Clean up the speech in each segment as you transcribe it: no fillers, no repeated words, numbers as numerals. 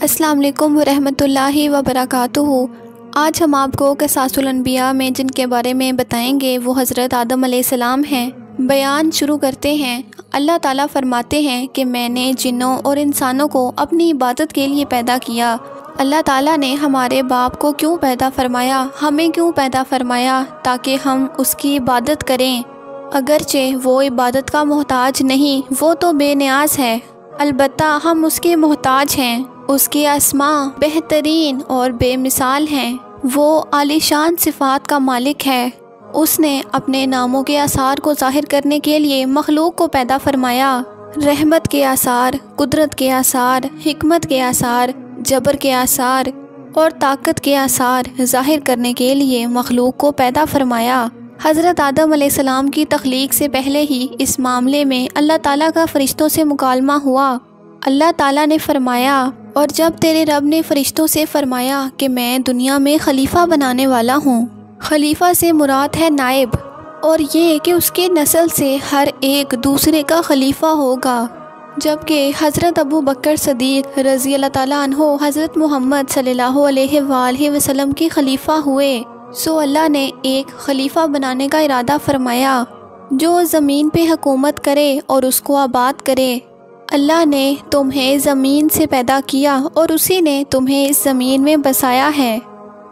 السلام علیکم ورحمۃ اللہ وبرکاتہ۔ آج ہم آپ کو قصاص الانبیاء میں جن کے بارے میں بتائیں گے وہ حضرت آدم علیہ السلام ہیں۔ بیان شروع کرتے ہیں۔ اللہ تعالیٰ فرماتے ہیں کہ میں نے جنوں اور انسانوں کو اپنی عبادت کے لیے پیدا کیا۔ اللہ تعالیٰ نے ہمارے باپ کو کیوں پیدا فرمایا، ہمیں کیوں پیدا فرمایا؟ تاکہ ہم اس کی عبادت کریں، اگرچہ وہ عبادت کا محتاج نہیں، وہ تو بے نیاز ہے، البتہ ہم اس کے محتاج ہیں۔ اس کی اسماء بہترین اور بے مثال ہیں، وہ عالی شان صفات کا مالک ہے۔ اس نے اپنے ناموں کے آثار کو ظاہر کرنے کے لیے مخلوق کو پیدا فرمایا۔ رحمت کے آثار، قدرت کے آثار، حکمت کے آثار، جبر کے آثار اور طاقت کے آثار ظاہر کرنے کے لیے مخلوق کو پیدا فرمایا۔ حضرت آدم علیہ السلام کی تخلیق سے پہلے ہی اس معاملے میں اللہ تعالیٰ کا فرشتوں سے مکالمہ ہوا۔ اللہ تعالیٰ نے فرمایا، اور جب تیرے رب نے فرشتوں سے فرمایا کہ میں دنیا میں خلیفہ بنانے والا ہوں، خلیفہ سے مراد ہے نائب، اور یہ کہ اس کے نسل سے ہر ایک دوسرے کا خلیفہ ہوگا، جبکہ حضرت ابو بکر صدیق رضی اللہ تعالیٰ عنہ حضرت محمد صلی اللہ علیہ وآلہ وسلم کے خلیفہ ہوئے، سو اللہ نے ایک خلیفہ بنانے کا ارادہ فرمایا جو زمین پہ حکومت کرے اور اس کو آباد کرے۔ اللہ نے تمہیں زمین سے پیدا کیا اور اسی نے تمہیں اس زمین میں بسایا ہے۔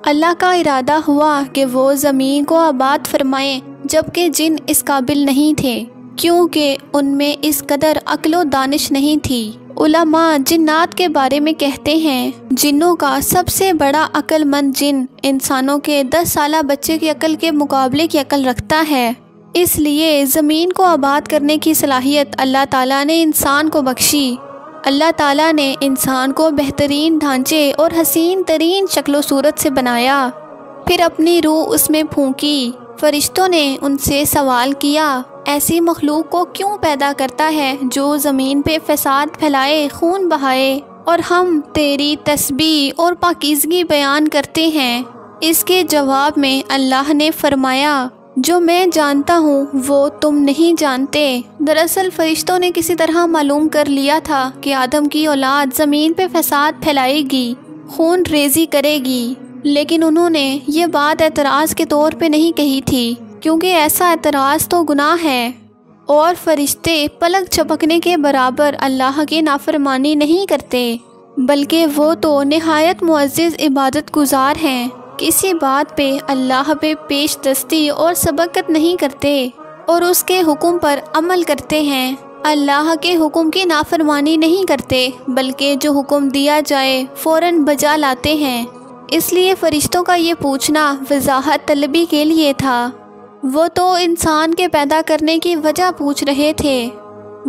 اللہ کا ارادہ ہوا کہ وہ زمین کو آباد فرمائیں، جبکہ جن اس قابل نہیں تھے، کیونکہ ان میں اس قدر عقل و دانش نہیں تھی۔ علماء جنات کے بارے میں کہتے ہیں، جنوں کا سب سے بڑا عقل مند جن انسانوں کے 10 سالہ بچے کی عقل کے مقابلے کی عقل رکھتا ہے، اس لیے زمین کو آباد کرنے کی صلاحیت اللہ تعالیٰ نے انسان کو بخشی۔ اللہ تعالیٰ نے انسان کو بہترین ڈھانچے اور حسین ترین شکل و صورت سے بنایا، پھر اپنی روح اس میں پھونکی۔ فرشتوں نے ان سے سوال کیا، ایسی مخلوق کو کیوں پیدا کرتا ہے جو زمین پہ فساد پھیلائے، خون بہائے، اور ہم تیری تسبیح اور پاکیزگی بیان کرتے ہیں؟ اس کے جواب میں اللہ نے فرمایا، جو میں جانتا ہوں وہ تم نہیں جانتے۔ دراصل فرشتوں نے کسی طرح معلوم کر لیا تھا کہ آدم کی اولاد زمین پہ فساد پھیلائے گی، خون ریزی کرے گی، لیکن انہوں نے یہ بات اعتراض کے طور پہ نہیں کہی تھی، کیونکہ ایسا اعتراض تو گناہ ہے، اور فرشتے پلک جھپکنے کے برابر اللہ کی نافرمانی نہیں کرتے، بلکہ وہ تو نہایت معزز عبادت گزار ہیں، کسی بات پہ اللہ پہ پیش دستی اور سبقت نہیں کرتے، اور اس کے حکم پر عمل کرتے ہیں۔ اللہ کے حکم کی نافرمانی نہیں کرتے، بلکہ جو حکم دیا جائے فوراً بجا لاتے ہیں۔ اس لیے فرشتوں کا یہ پوچھنا وضاحت طلبی کے لیے تھا، وہ تو انسان کے پیدا کرنے کی وجہ پوچھ رہے تھے۔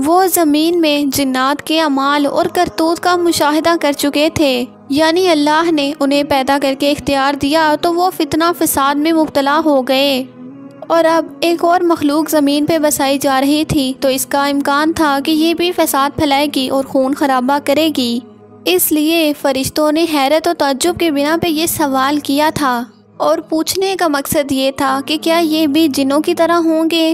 وہ زمین میں جنات کے اعمال اور کرتوت کا مشاہدہ کر چکے تھے، یعنی اللہ نے انہیں پیدا کر کے اختیار دیا تو وہ فتنہ فساد میں مبتلا ہو گئے، اور اب ایک اور مخلوق زمین پہ بسائی جا رہی تھی تو اس کا امکان تھا کہ یہ بھی فساد پھیلائے گی اور خون خرابہ کرے گی۔ اس لیے فرشتوں نے حیرت و تعجب کے بنا پہ یہ سوال کیا تھا، اور پوچھنے کا مقصد یہ تھا کہ کیا یہ بھی جنوں کی طرح ہوں گے؟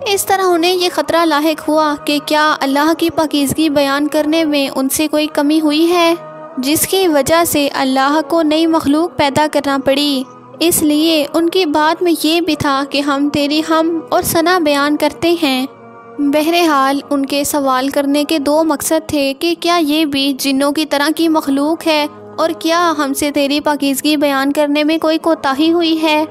اس طرح انہیں یہ خطرہ لاحق ہوا کہ کیا اللہ کی پاکیزگی بیان کرنے میں ان سے کوئی کمی ہوئی ہے، جس کی وجہ سے اللہ کو نئی مخلوق پیدا کرنا پڑی۔ اس لیے ان کی بات میں یہ بھی تھا کہ ہم تیری حمد اور ثنا بیان کرتے ہیں۔ بہرحال ان کے سوال کرنے کے 2 مقصد تھے کہ کیا یہ بھی جنوں کی طرح کی مخلوق ہے، اور کیا ہم سے تیری پاکیزگی بیان کرنے میں کوئی کوتاہی ہوئی ہے؟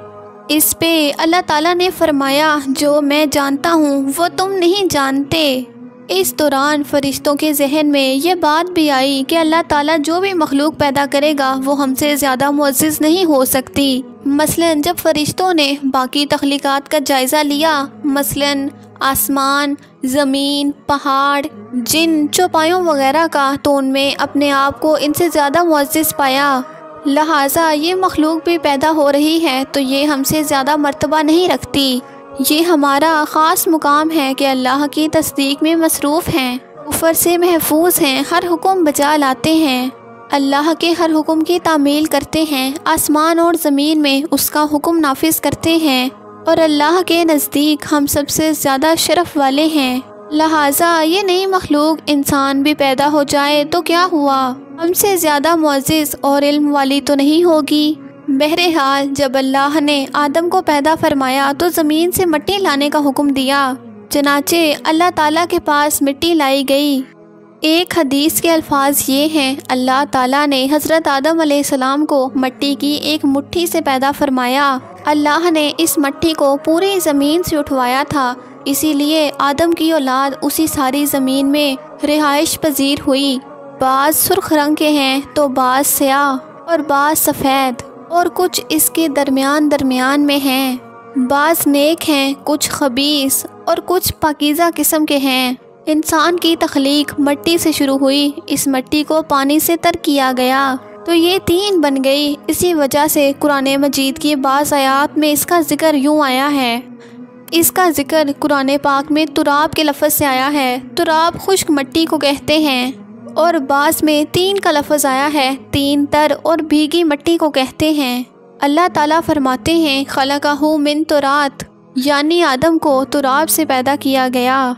اس پہ اللہ تعالیٰ نے فرمایا، جو میں جانتا ہوں وہ تم نہیں جانتے۔ اس دوران فرشتوں کے ذہن میں یہ بات بھی آئی کہ اللہ تعالیٰ جو بھی مخلوق پیدا کرے گا وہ ہم سے زیادہ معزز نہیں ہو سکتی۔ مثلاً جب فرشتوں نے باقی تخلیقات کا جائزہ لیا، مثلاً آسمان، زمین، پہاڑ، جن، چوپایوں وغیرہ کا، تو ان میں اپنے آپ کو ان سے زیادہ معزز پایا، لہٰذا یہ مخلوق بھی پیدا ہو رہی ہے تو یہ ہم سے زیادہ مرتبہ نہیں رکھتی۔ یہ ہمارا خاص مقام ہے کہ اللہ کی تصدیق میں مصروف ہیں، کفر سے محفوظ ہیں، ہر حکم بجا لاتے ہیں، اللہ کے ہر حکم کی تعمیل کرتے ہیں، آسمان اور زمین میں اس کا حکم نافذ کرتے ہیں، اور اللہ کے نزدیک ہم سب سے زیادہ شرف والے ہیں۔ لہٰذا یہ نئی مخلوق انسان بھی پیدا ہو جائے تو کیا ہوا، ہم سے زیادہ معزز اور علم والی تو نہیں ہوگی۔ بہرحال جب اللہ نے آدم کو پیدا فرمایا تو زمین سے مٹی لانے کا حکم دیا، چنانچہ اللہ تعالیٰ کے پاس مٹی لائی گئی۔ ایک حدیث کے الفاظ یہ ہیں، اللہ تعالیٰ نے حضرت آدم علیہ السلام کو مٹی کی ایک مٹھی سے پیدا فرمایا۔ اللہ نے اس مٹی کو پوری زمین سے اٹھوایا تھا، اسی لیے آدم کی اولاد اسی ساری زمین میں رہائش پذیر ہوئی۔ بعض سرخ رنگ کے ہیں تو بعض سیاہ اور بعض سفید اور کچھ اس کے درمیان میں ہیں۔ بعض نیک ہیں، کچھ خبیث اور کچھ پاکیزہ قسم کے ہیں۔ انسان کی تخلیق مٹی سے شروع ہوئی، اس مٹی کو پانی سے تر کیا گیا تو یہ تین بن گئی۔ اسی وجہ سے قرآن مجید کی بعض آیات میں اس کا ذکر یوں آیا ہے۔ اس کا ذکر قرآن پاک میں تراب کے لفظ سے آیا ہے۔ تراب خشک مٹی کو کہتے ہیں، اور بعض میں تین کا لفظ آیا ہے، تین تر اور بھیگی مٹی کو کہتے ہیں۔ اللہ تعالیٰ فرماتے ہیں خلقہ من ترات، یعنی آدم کو تراب سے پیدا کیا گیا۔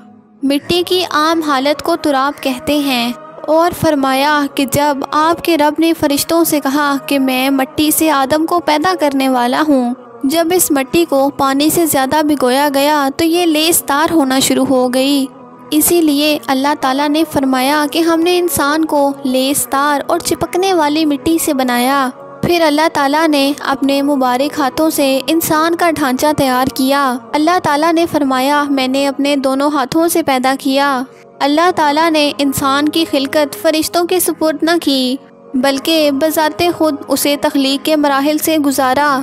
مٹی کی عام حالت کو تراب کہتے ہیں، اور فرمایا کہ جب آپ کے رب نے فرشتوں سے کہا کہ میں مٹی سے آدم کو پیدا کرنے والا ہوں، جب اس مٹی کو پانی سے زیادہ بھگویا گیا تو یہ لیس تار ہونا شروع ہو گئی۔ اسی لیے اللہ تعالیٰ نے فرمایا کہ ہم نے انسان کو لیس تار اور چپکنے والی مٹی سے بنایا۔ پھر اللہ تعالیٰ نے اپنے مبارک ہاتھوں سے انسان کا ڈھانچہ تیار کیا۔ اللہ تعالیٰ نے فرمایا میں نے اپنے دونوں ہاتھوں سے پیدا کیا۔ اللہ تعالیٰ نے انسان کی خلقت فرشتوں کے سپرد نہ کی، بلکہ بذات خود اسے تخلیق کے مراحل سے گزارا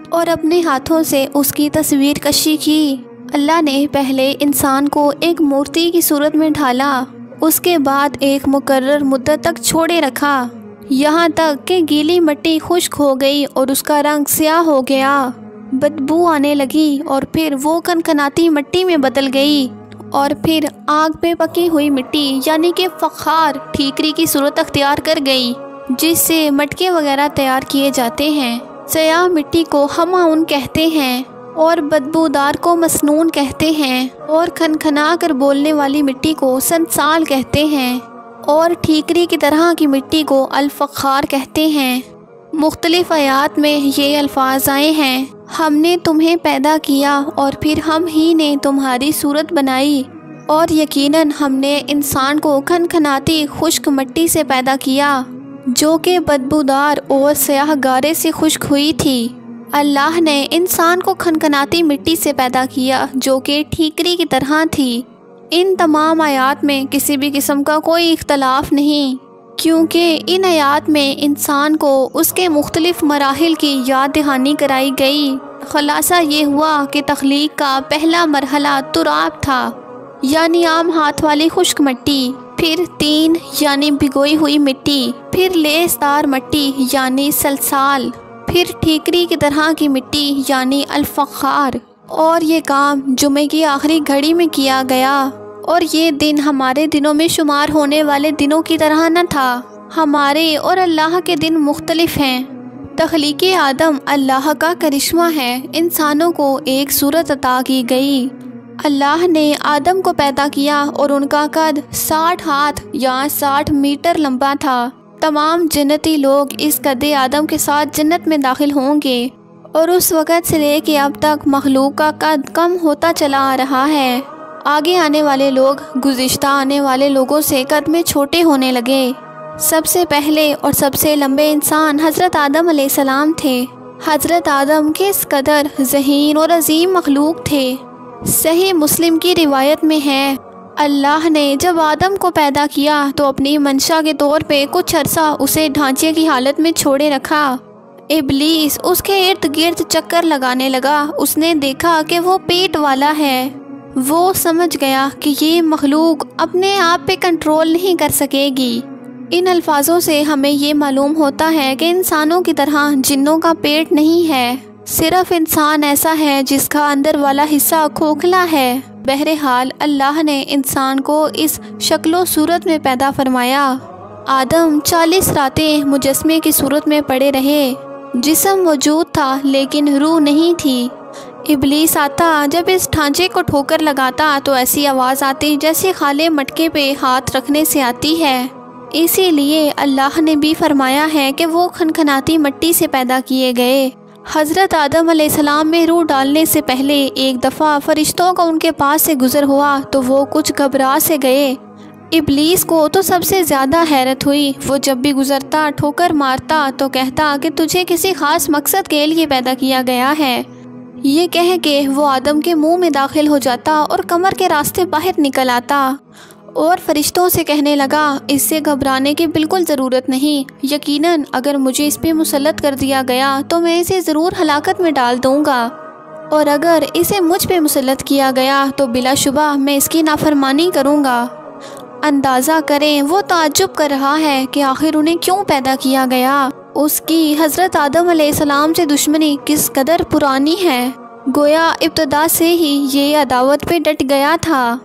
اور اپنے ہاتھوں سے اس کی تصویر کشی کی۔ اللہ نے پہلے انسان کو ایک مورتی کی صورت میں ڈھالا، اس کے بعد ایک مقرر مدت تک چھوڑے رکھا، یہاں تک کہ گیلی مٹی خشک ہو گئی اور اس کا رنگ سیاہ ہو گیا، بدبو آنے لگی، اور پھر وہ کنکناتی مٹی میں بدل گئی، اور پھر آگ پہ پکی ہوئی مٹی یعنی کہ فخار ٹھیکری کی صورت اختیار کر گئی، جس سے مٹکے وغیرہ تیار کیے جاتے ہیں۔ سیاہ مٹی کو ہمعون کہتے ہیں، اور بدبودار کو مسنون کہتے ہیں، اور کھنکھنا کر بولنے والی مٹی کو سنسال کہتے ہیں، اور ٹھیکری کی طرح کی مٹی کو الفخار کہتے ہیں۔ مختلف آیات میں یہ الفاظ آئے ہیں، ہم نے تمہیں پیدا کیا اور پھر ہم ہی نے تمہاری صورت بنائی، اور یقیناً ہم نے انسان کو کھنکھناتی خشک مٹی سے پیدا کیا جو کہ بدبودار اور سیاہ گارے سے خشک ہوئی تھی۔ اللہ نے انسان کو کھنکھناتی مٹی سے پیدا کیا جو کہ ٹھیکری کی طرح تھی۔ ان تمام آیات میں کسی بھی قسم کا کوئی اختلاف نہیں، کیونکہ ان آیات میں انسان کو اس کے مختلف مراحل کی یاد دہانی کرائی گئی۔ خلاصہ یہ ہوا کہ تخلیق کا پہلا مرحلہ تراب تھا، یعنی عام ہاتھ والی خشک مٹی، پھر تین یعنی بھگوئی ہوئی مٹی، پھر لیس دار مٹی یعنی سلسال، پھر ٹھیکری کی طرح کی مٹی یعنی الفخار، اور یہ کام جمعے کی آخری گھڑی میں کیا گیا۔ اور یہ دن ہمارے دنوں میں شمار ہونے والے دنوں کی طرح نہ تھا، ہمارے اور اللہ کے دن مختلف ہیں۔ تخلیق آدم اللہ کا کرشمہ ہے، انسانوں کو ایک صورت عطا کی گئی۔ اللہ نے آدم کو پیدا کیا اور ان کا قد 60 ہاتھ یا 60 میٹر لمبا تھا۔ تمام جنتی لوگ اس قد آدم کے ساتھ جنت میں داخل ہوں گے، اور اس وقت سے لے کے اب تک مخلوق کا قد کم ہوتا چلا آ رہا ہے۔ آگے آنے والے لوگ گزشتہ آنے والے لوگوں سے قد میں چھوٹے ہونے لگے۔ سب سے پہلے اور سب سے لمبے انسان حضرت آدم علیہ السلام تھے۔ حضرت آدم کس قدر ذہین اور عظیم مخلوق تھے۔ صحیح مسلم کی روایت میں ہے، اللہ نے جب آدم کو پیدا کیا تو اپنی منشا کے طور پہ کچھ عرصہ اسے ڈھانچے کی حالت میں چھوڑے رکھا۔ ابلیس اس کے ارد گرد چکر لگانے لگا، اس نے دیکھا کہ وہ پیٹ والا ہے۔ وہ سمجھ گیا کہ یہ مخلوق اپنے آپ پہ کنٹرول نہیں کر سکے گی۔ ان الفاظوں سے ہمیں یہ معلوم ہوتا ہے کہ انسانوں کی طرح جنوں کا پیٹ نہیں ہے، صرف انسان ایسا ہے جس کا اندر والا حصہ کھوکھلا ہے۔ بہرحال اللہ نے انسان کو اس شکل و صورت میں پیدا فرمایا۔ آدم 40 راتیں مجسمے کی صورت میں پڑے رہے، جسم موجود تھا لیکن روح نہیں تھی۔ ابلیس آتا، جب اس ڈھانچے کو ٹھوکر لگاتا تو ایسی آواز آتی جیسے خالے مٹکے پہ ہاتھ رکھنے سے آتی ہے۔ اسی لیے اللہ نے بھی فرمایا ہے کہ وہ کھنکھناتی مٹی سے پیدا کیے گئے۔ حضرت آدم علیہ السلام میں روح ڈالنے سے پہلے ایک دفعہ فرشتوں کا ان کے پاس سے گزر ہوا تو وہ کچھ گھبرا سے گئے۔ ابلیس کو تو سب سے زیادہ حیرت ہوئی۔ وہ جب بھی گزرتا ٹھوکر مارتا تو کہتا کہ تجھے کسی خاص مقصد کے لیے پیدا کیا گیا ہے۔ یہ کہہ کے وہ آدم کے منہ میں داخل ہو جاتا اور کمر کے راستے باہر نکل آتا اور فرشتوں سے کہنے لگا اس سے گھبرانے کی بالکل ضرورت نہیں، یقیناً اگر مجھے اس پہ مسلط کر دیا گیا تو میں اسے ضرور ہلاکت میں ڈال دوں گا، اور اگر اسے مجھ پہ مسلط کیا گیا تو بلا شبہ میں اس کی نافرمانی کروں گا۔ اندازہ کریں وہ تعجب کر رہا ہے کہ آخر انہیں کیوں پیدا کیا گیا۔ اس کی حضرت آدم علیہ السلام سے دشمنی کس قدر پرانی ہے، گویا ابتدا سے ہی یہ عداوت پہ ڈٹ گیا تھا۔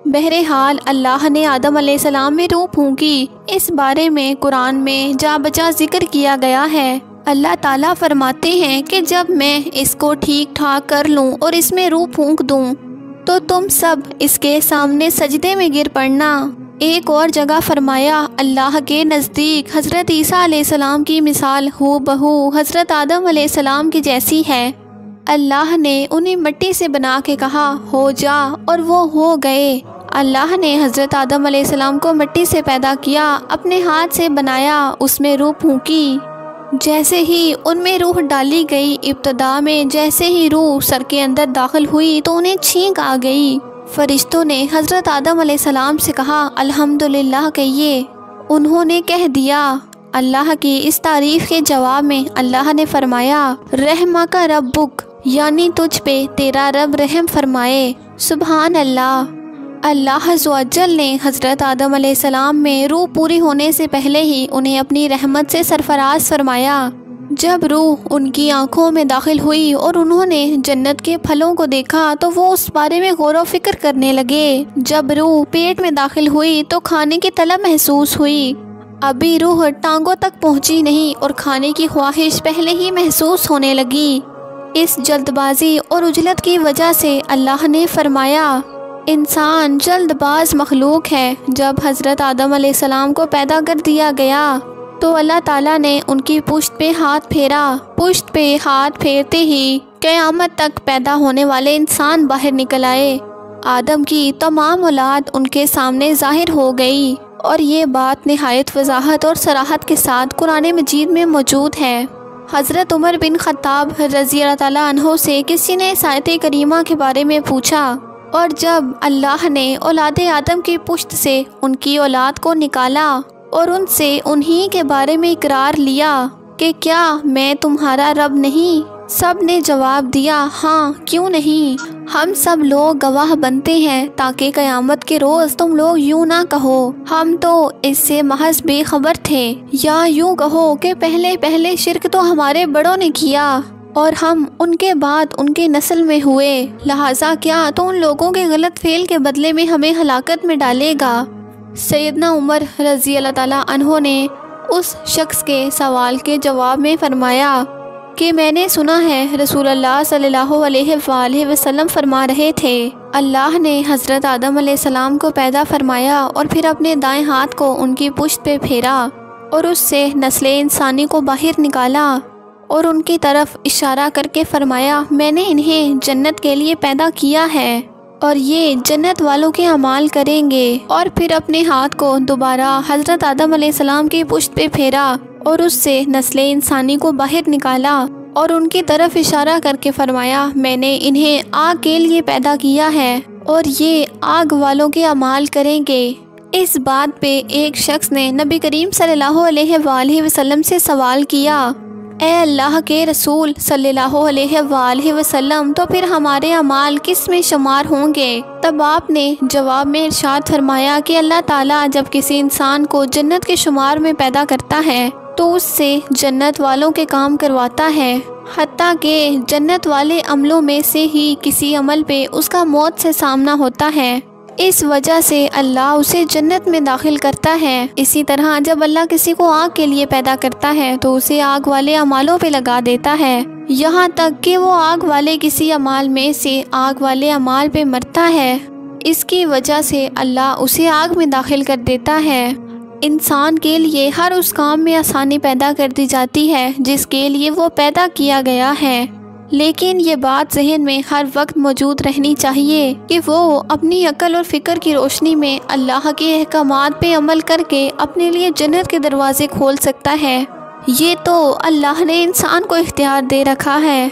بہرحال اللہ نے آدم علیہ السلام میں روح پھونکی، اس بارے میں قرآن میں جا بجا ذکر کیا گیا ہے۔ اللہ تعالیٰ فرماتے ہیں کہ جب میں اس کو ٹھیک ٹھاک کر لوں اور اس میں روح پھونک دوں تو تم سب اس کے سامنے سجدے میں گر پڑنا۔ ایک اور جگہ فرمایا اللہ کے نزدیک حضرت عیسیٰ علیہ السلام کی مثال ہو بہو حضرت آدم علیہ السلام کی جیسی ہے۔ اللہ نے انہیں مٹی سے بنا کے کہا ہو جا اور وہ ہو گئے۔ اللہ نے حضرت آدم علیہ السلام کو مٹی سے پیدا کیا، اپنے ہاتھ سے بنایا، اس میں روح پھونکی۔ جیسے ہی ان میں روح ڈالی گئی، ابتدا میں جیسے ہی روح سر کے اندر داخل ہوئی تو انہیں چھینک آ گئی۔ فرشتوں نے حضرت آدم علیہ السلام سے کہا الحمدللہ کہیے۔ انہوں نے کہہ دیا۔ اللہ کی اس تعریف کے جواب میں اللہ نے فرمایا رحمہ کا ربک، یعنی تجھ پہ تیرا رب رحم فرمائے۔ سبحان اللہ۔ اللہ عز و جل نے حضرت آدم علیہ السلام میں روح پوری ہونے سے پہلے ہی انہیں اپنی رحمت سے سرفراز فرمایا۔ جب روح ان کی آنکھوں میں داخل ہوئی اور انہوں نے جنت کے پھلوں کو دیکھا تو وہ اس بارے میں غور و فکر کرنے لگے۔ جب روح پیٹ میں داخل ہوئی تو کھانے کی طلب محسوس ہوئی۔ ابھی روح ٹانگوں تک پہنچی نہیں اور کھانے کی خواہش پہلے ہی محسوس ہونے لگی۔ اس جلد بازی اور عجلت کی وجہ سے اللہ نے فرمایا انسان جلد باز مخلوق ہے۔ جب حضرت آدم علیہ السلام کو پیدا کر دیا گیا تو اللہ تعالیٰ نے ان کی پشت پہ ہاتھ پھیرا۔ پشت پہ ہاتھ پھیرتے ہی قیامت تک پیدا ہونے والے انسان باہر نکل آئے۔ آدم کی تمام اولاد ان کے سامنے ظاہر ہو گئی، اور یہ بات نہایت وضاحت اور صراحت کے ساتھ قرآن مجید میں موجود ہے۔ حضرت عمر بن خطاب رضی اللہ تعالیٰ عنہ سے کسی نے اس آیت کریمہ کے بارے میں پوچھا، اور جب اللہ نے اولاد آدم کی پشت سے ان کی اولاد کو نکالا اور ان سے انہی کے بارے میں اقرار لیا کہ کیا میں تمہارا رب نہیں؟ سب نے جواب دیا ہاں، کیوں نہیں، ہم سب لوگ گواہ بنتے ہیں تاکہ قیامت کے روز تم لوگ یوں نہ کہو ہم تو اس سے محض بے خبر تھے، یا یوں کہو کہ پہلے شرک تو ہمارے بڑوں نے کیا اور ہم ان کے بعد ان کے نسل میں ہوئے، لہٰذا کیا تو ان لوگوں کے غلط فعل کے بدلے میں ہمیں ہلاکت میں ڈالے گا۔ سیدنا عمر رضی اللہ تعالیٰ عنہ نے اس شخص کے سوال کے جواب میں فرمایا کہ میں نے سنا ہے رسول اللہ صلی اللہ علیہ وآلہ وسلم فرما رہے تھے اللہ نے حضرت آدم علیہ السلام کو پیدا فرمایا اور پھر اپنے دائیں ہاتھ کو ان کی پشت پہ پھیرا اور اس سے نسل انسانی کو باہر نکالا اور ان کی طرف اشارہ کر کے فرمایا میں نے انہیں جنت کے لیے پیدا کیا ہے اور یہ جنت والوں کے اعمال کریں گے، اور پھر اپنے ہاتھ کو دوبارہ حضرت آدم علیہ السلام کی پشت پہ پھیرا اور اس سے نسل انسانی کو باہر نکالا اور ان کی طرف اشارہ کر کے فرمایا میں نے انہیں آگ کے لیے پیدا کیا ہے اور یہ آگ والوں کے اعمال کریں گے۔ اس بات پہ ایک شخص نے نبی کریم صلی اللہ علیہ وآلہ وسلم سے سوال کیا اے اللہ کے رسول صلی اللہ علیہ وآلہ وسلم، تو پھر ہمارے اعمال کس میں شمار ہوں گے؟ تب آپ نے جواب میں ارشاد فرمایا کہ اللہ تعالیٰ جب کسی انسان کو جنت کے شمار میں پیدا کرتا ہے تو اس سے جنت والوں کے کام کرواتا ہے، حتیٰ کہ جنت والے عملوں میں سے ہی کسی عمل پہ اس کا موت سے سامنا ہوتا ہے، اس وجہ سے اللہ اسے جنت میں داخل کرتا ہے۔ اسی طرح جب اللہ کسی کو آگ کے لیے پیدا کرتا ہے تو اسے آگ والے اعمالوں پہ لگا دیتا ہے، یہاں تک کہ وہ آگ والے کسی اعمال میں سے آگ والے اعمال پہ مرتا ہے، اس کی وجہ سے اللہ اسے آگ میں داخل کر دیتا ہے۔ انسان کے لیے ہر اس کام میں آسانی پیدا کر دی جاتی ہے جس کے لیے وہ پیدا کیا گیا ہے، لیکن یہ بات ذہن میں ہر وقت موجود رہنی چاہیے کہ وہ اپنی عقل اور فکر کی روشنی میں اللہ کے احکامات پہ عمل کر کے اپنے لیے جنت کے دروازے کھول سکتا ہے۔ یہ تو اللہ نے انسان کو اختیار دے رکھا ہے۔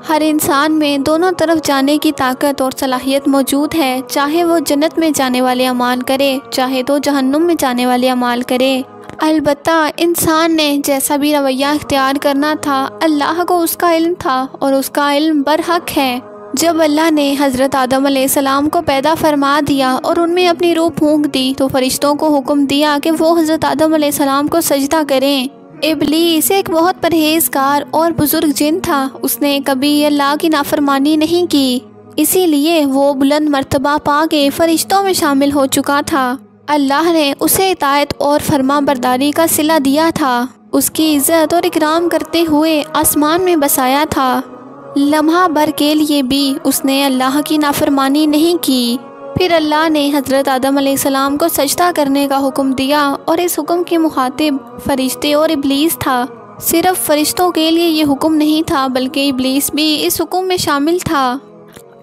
ہر انسان میں دونوں طرف جانے کی طاقت اور صلاحیت موجود ہے، چاہے وہ جنت میں جانے والے اعمال کرے، چاہے تو جہنم میں جانے والے اعمال کرے۔ البتہ انسان نے جیسا بھی رویہ اختیار کرنا تھا، اللہ کو اس کا علم تھا اور اس کا علم برحق ہے۔ جب اللہ نے حضرت آدم علیہ السلام کو پیدا فرما دیا اور ان میں اپنی روح پھونک دی تو فرشتوں کو حکم دیا کہ وہ حضرت آدم علیہ السلام کو سجدہ کریں۔ ابلیس ایک بہت پرہیزگار اور بزرگ جن تھا، اس نے کبھی اللہ کی نافرمانی نہیں کی، اسی لیے وہ بلند مرتبہ پا کے فرشتوں میں شامل ہو چکا تھا۔ اللہ نے اسے اطاعت اور فرما برداری کا صلہ دیا تھا، اس کی عزت اور اکرام کرتے ہوئے آسمان میں بسایا تھا۔ لمحہ بھر کے لیے بھی اس نے اللہ کی نافرمانی نہیں کی۔ پھر اللہ نے حضرت آدم علیہ السلام کو سجدہ کرنے کا حکم دیا اور اس حکم کے مخاطب فرشتے اور ابلیس تھا۔ صرف فرشتوں کے لیے یہ حکم نہیں تھا بلکہ ابلیس بھی اس حکم میں شامل تھا۔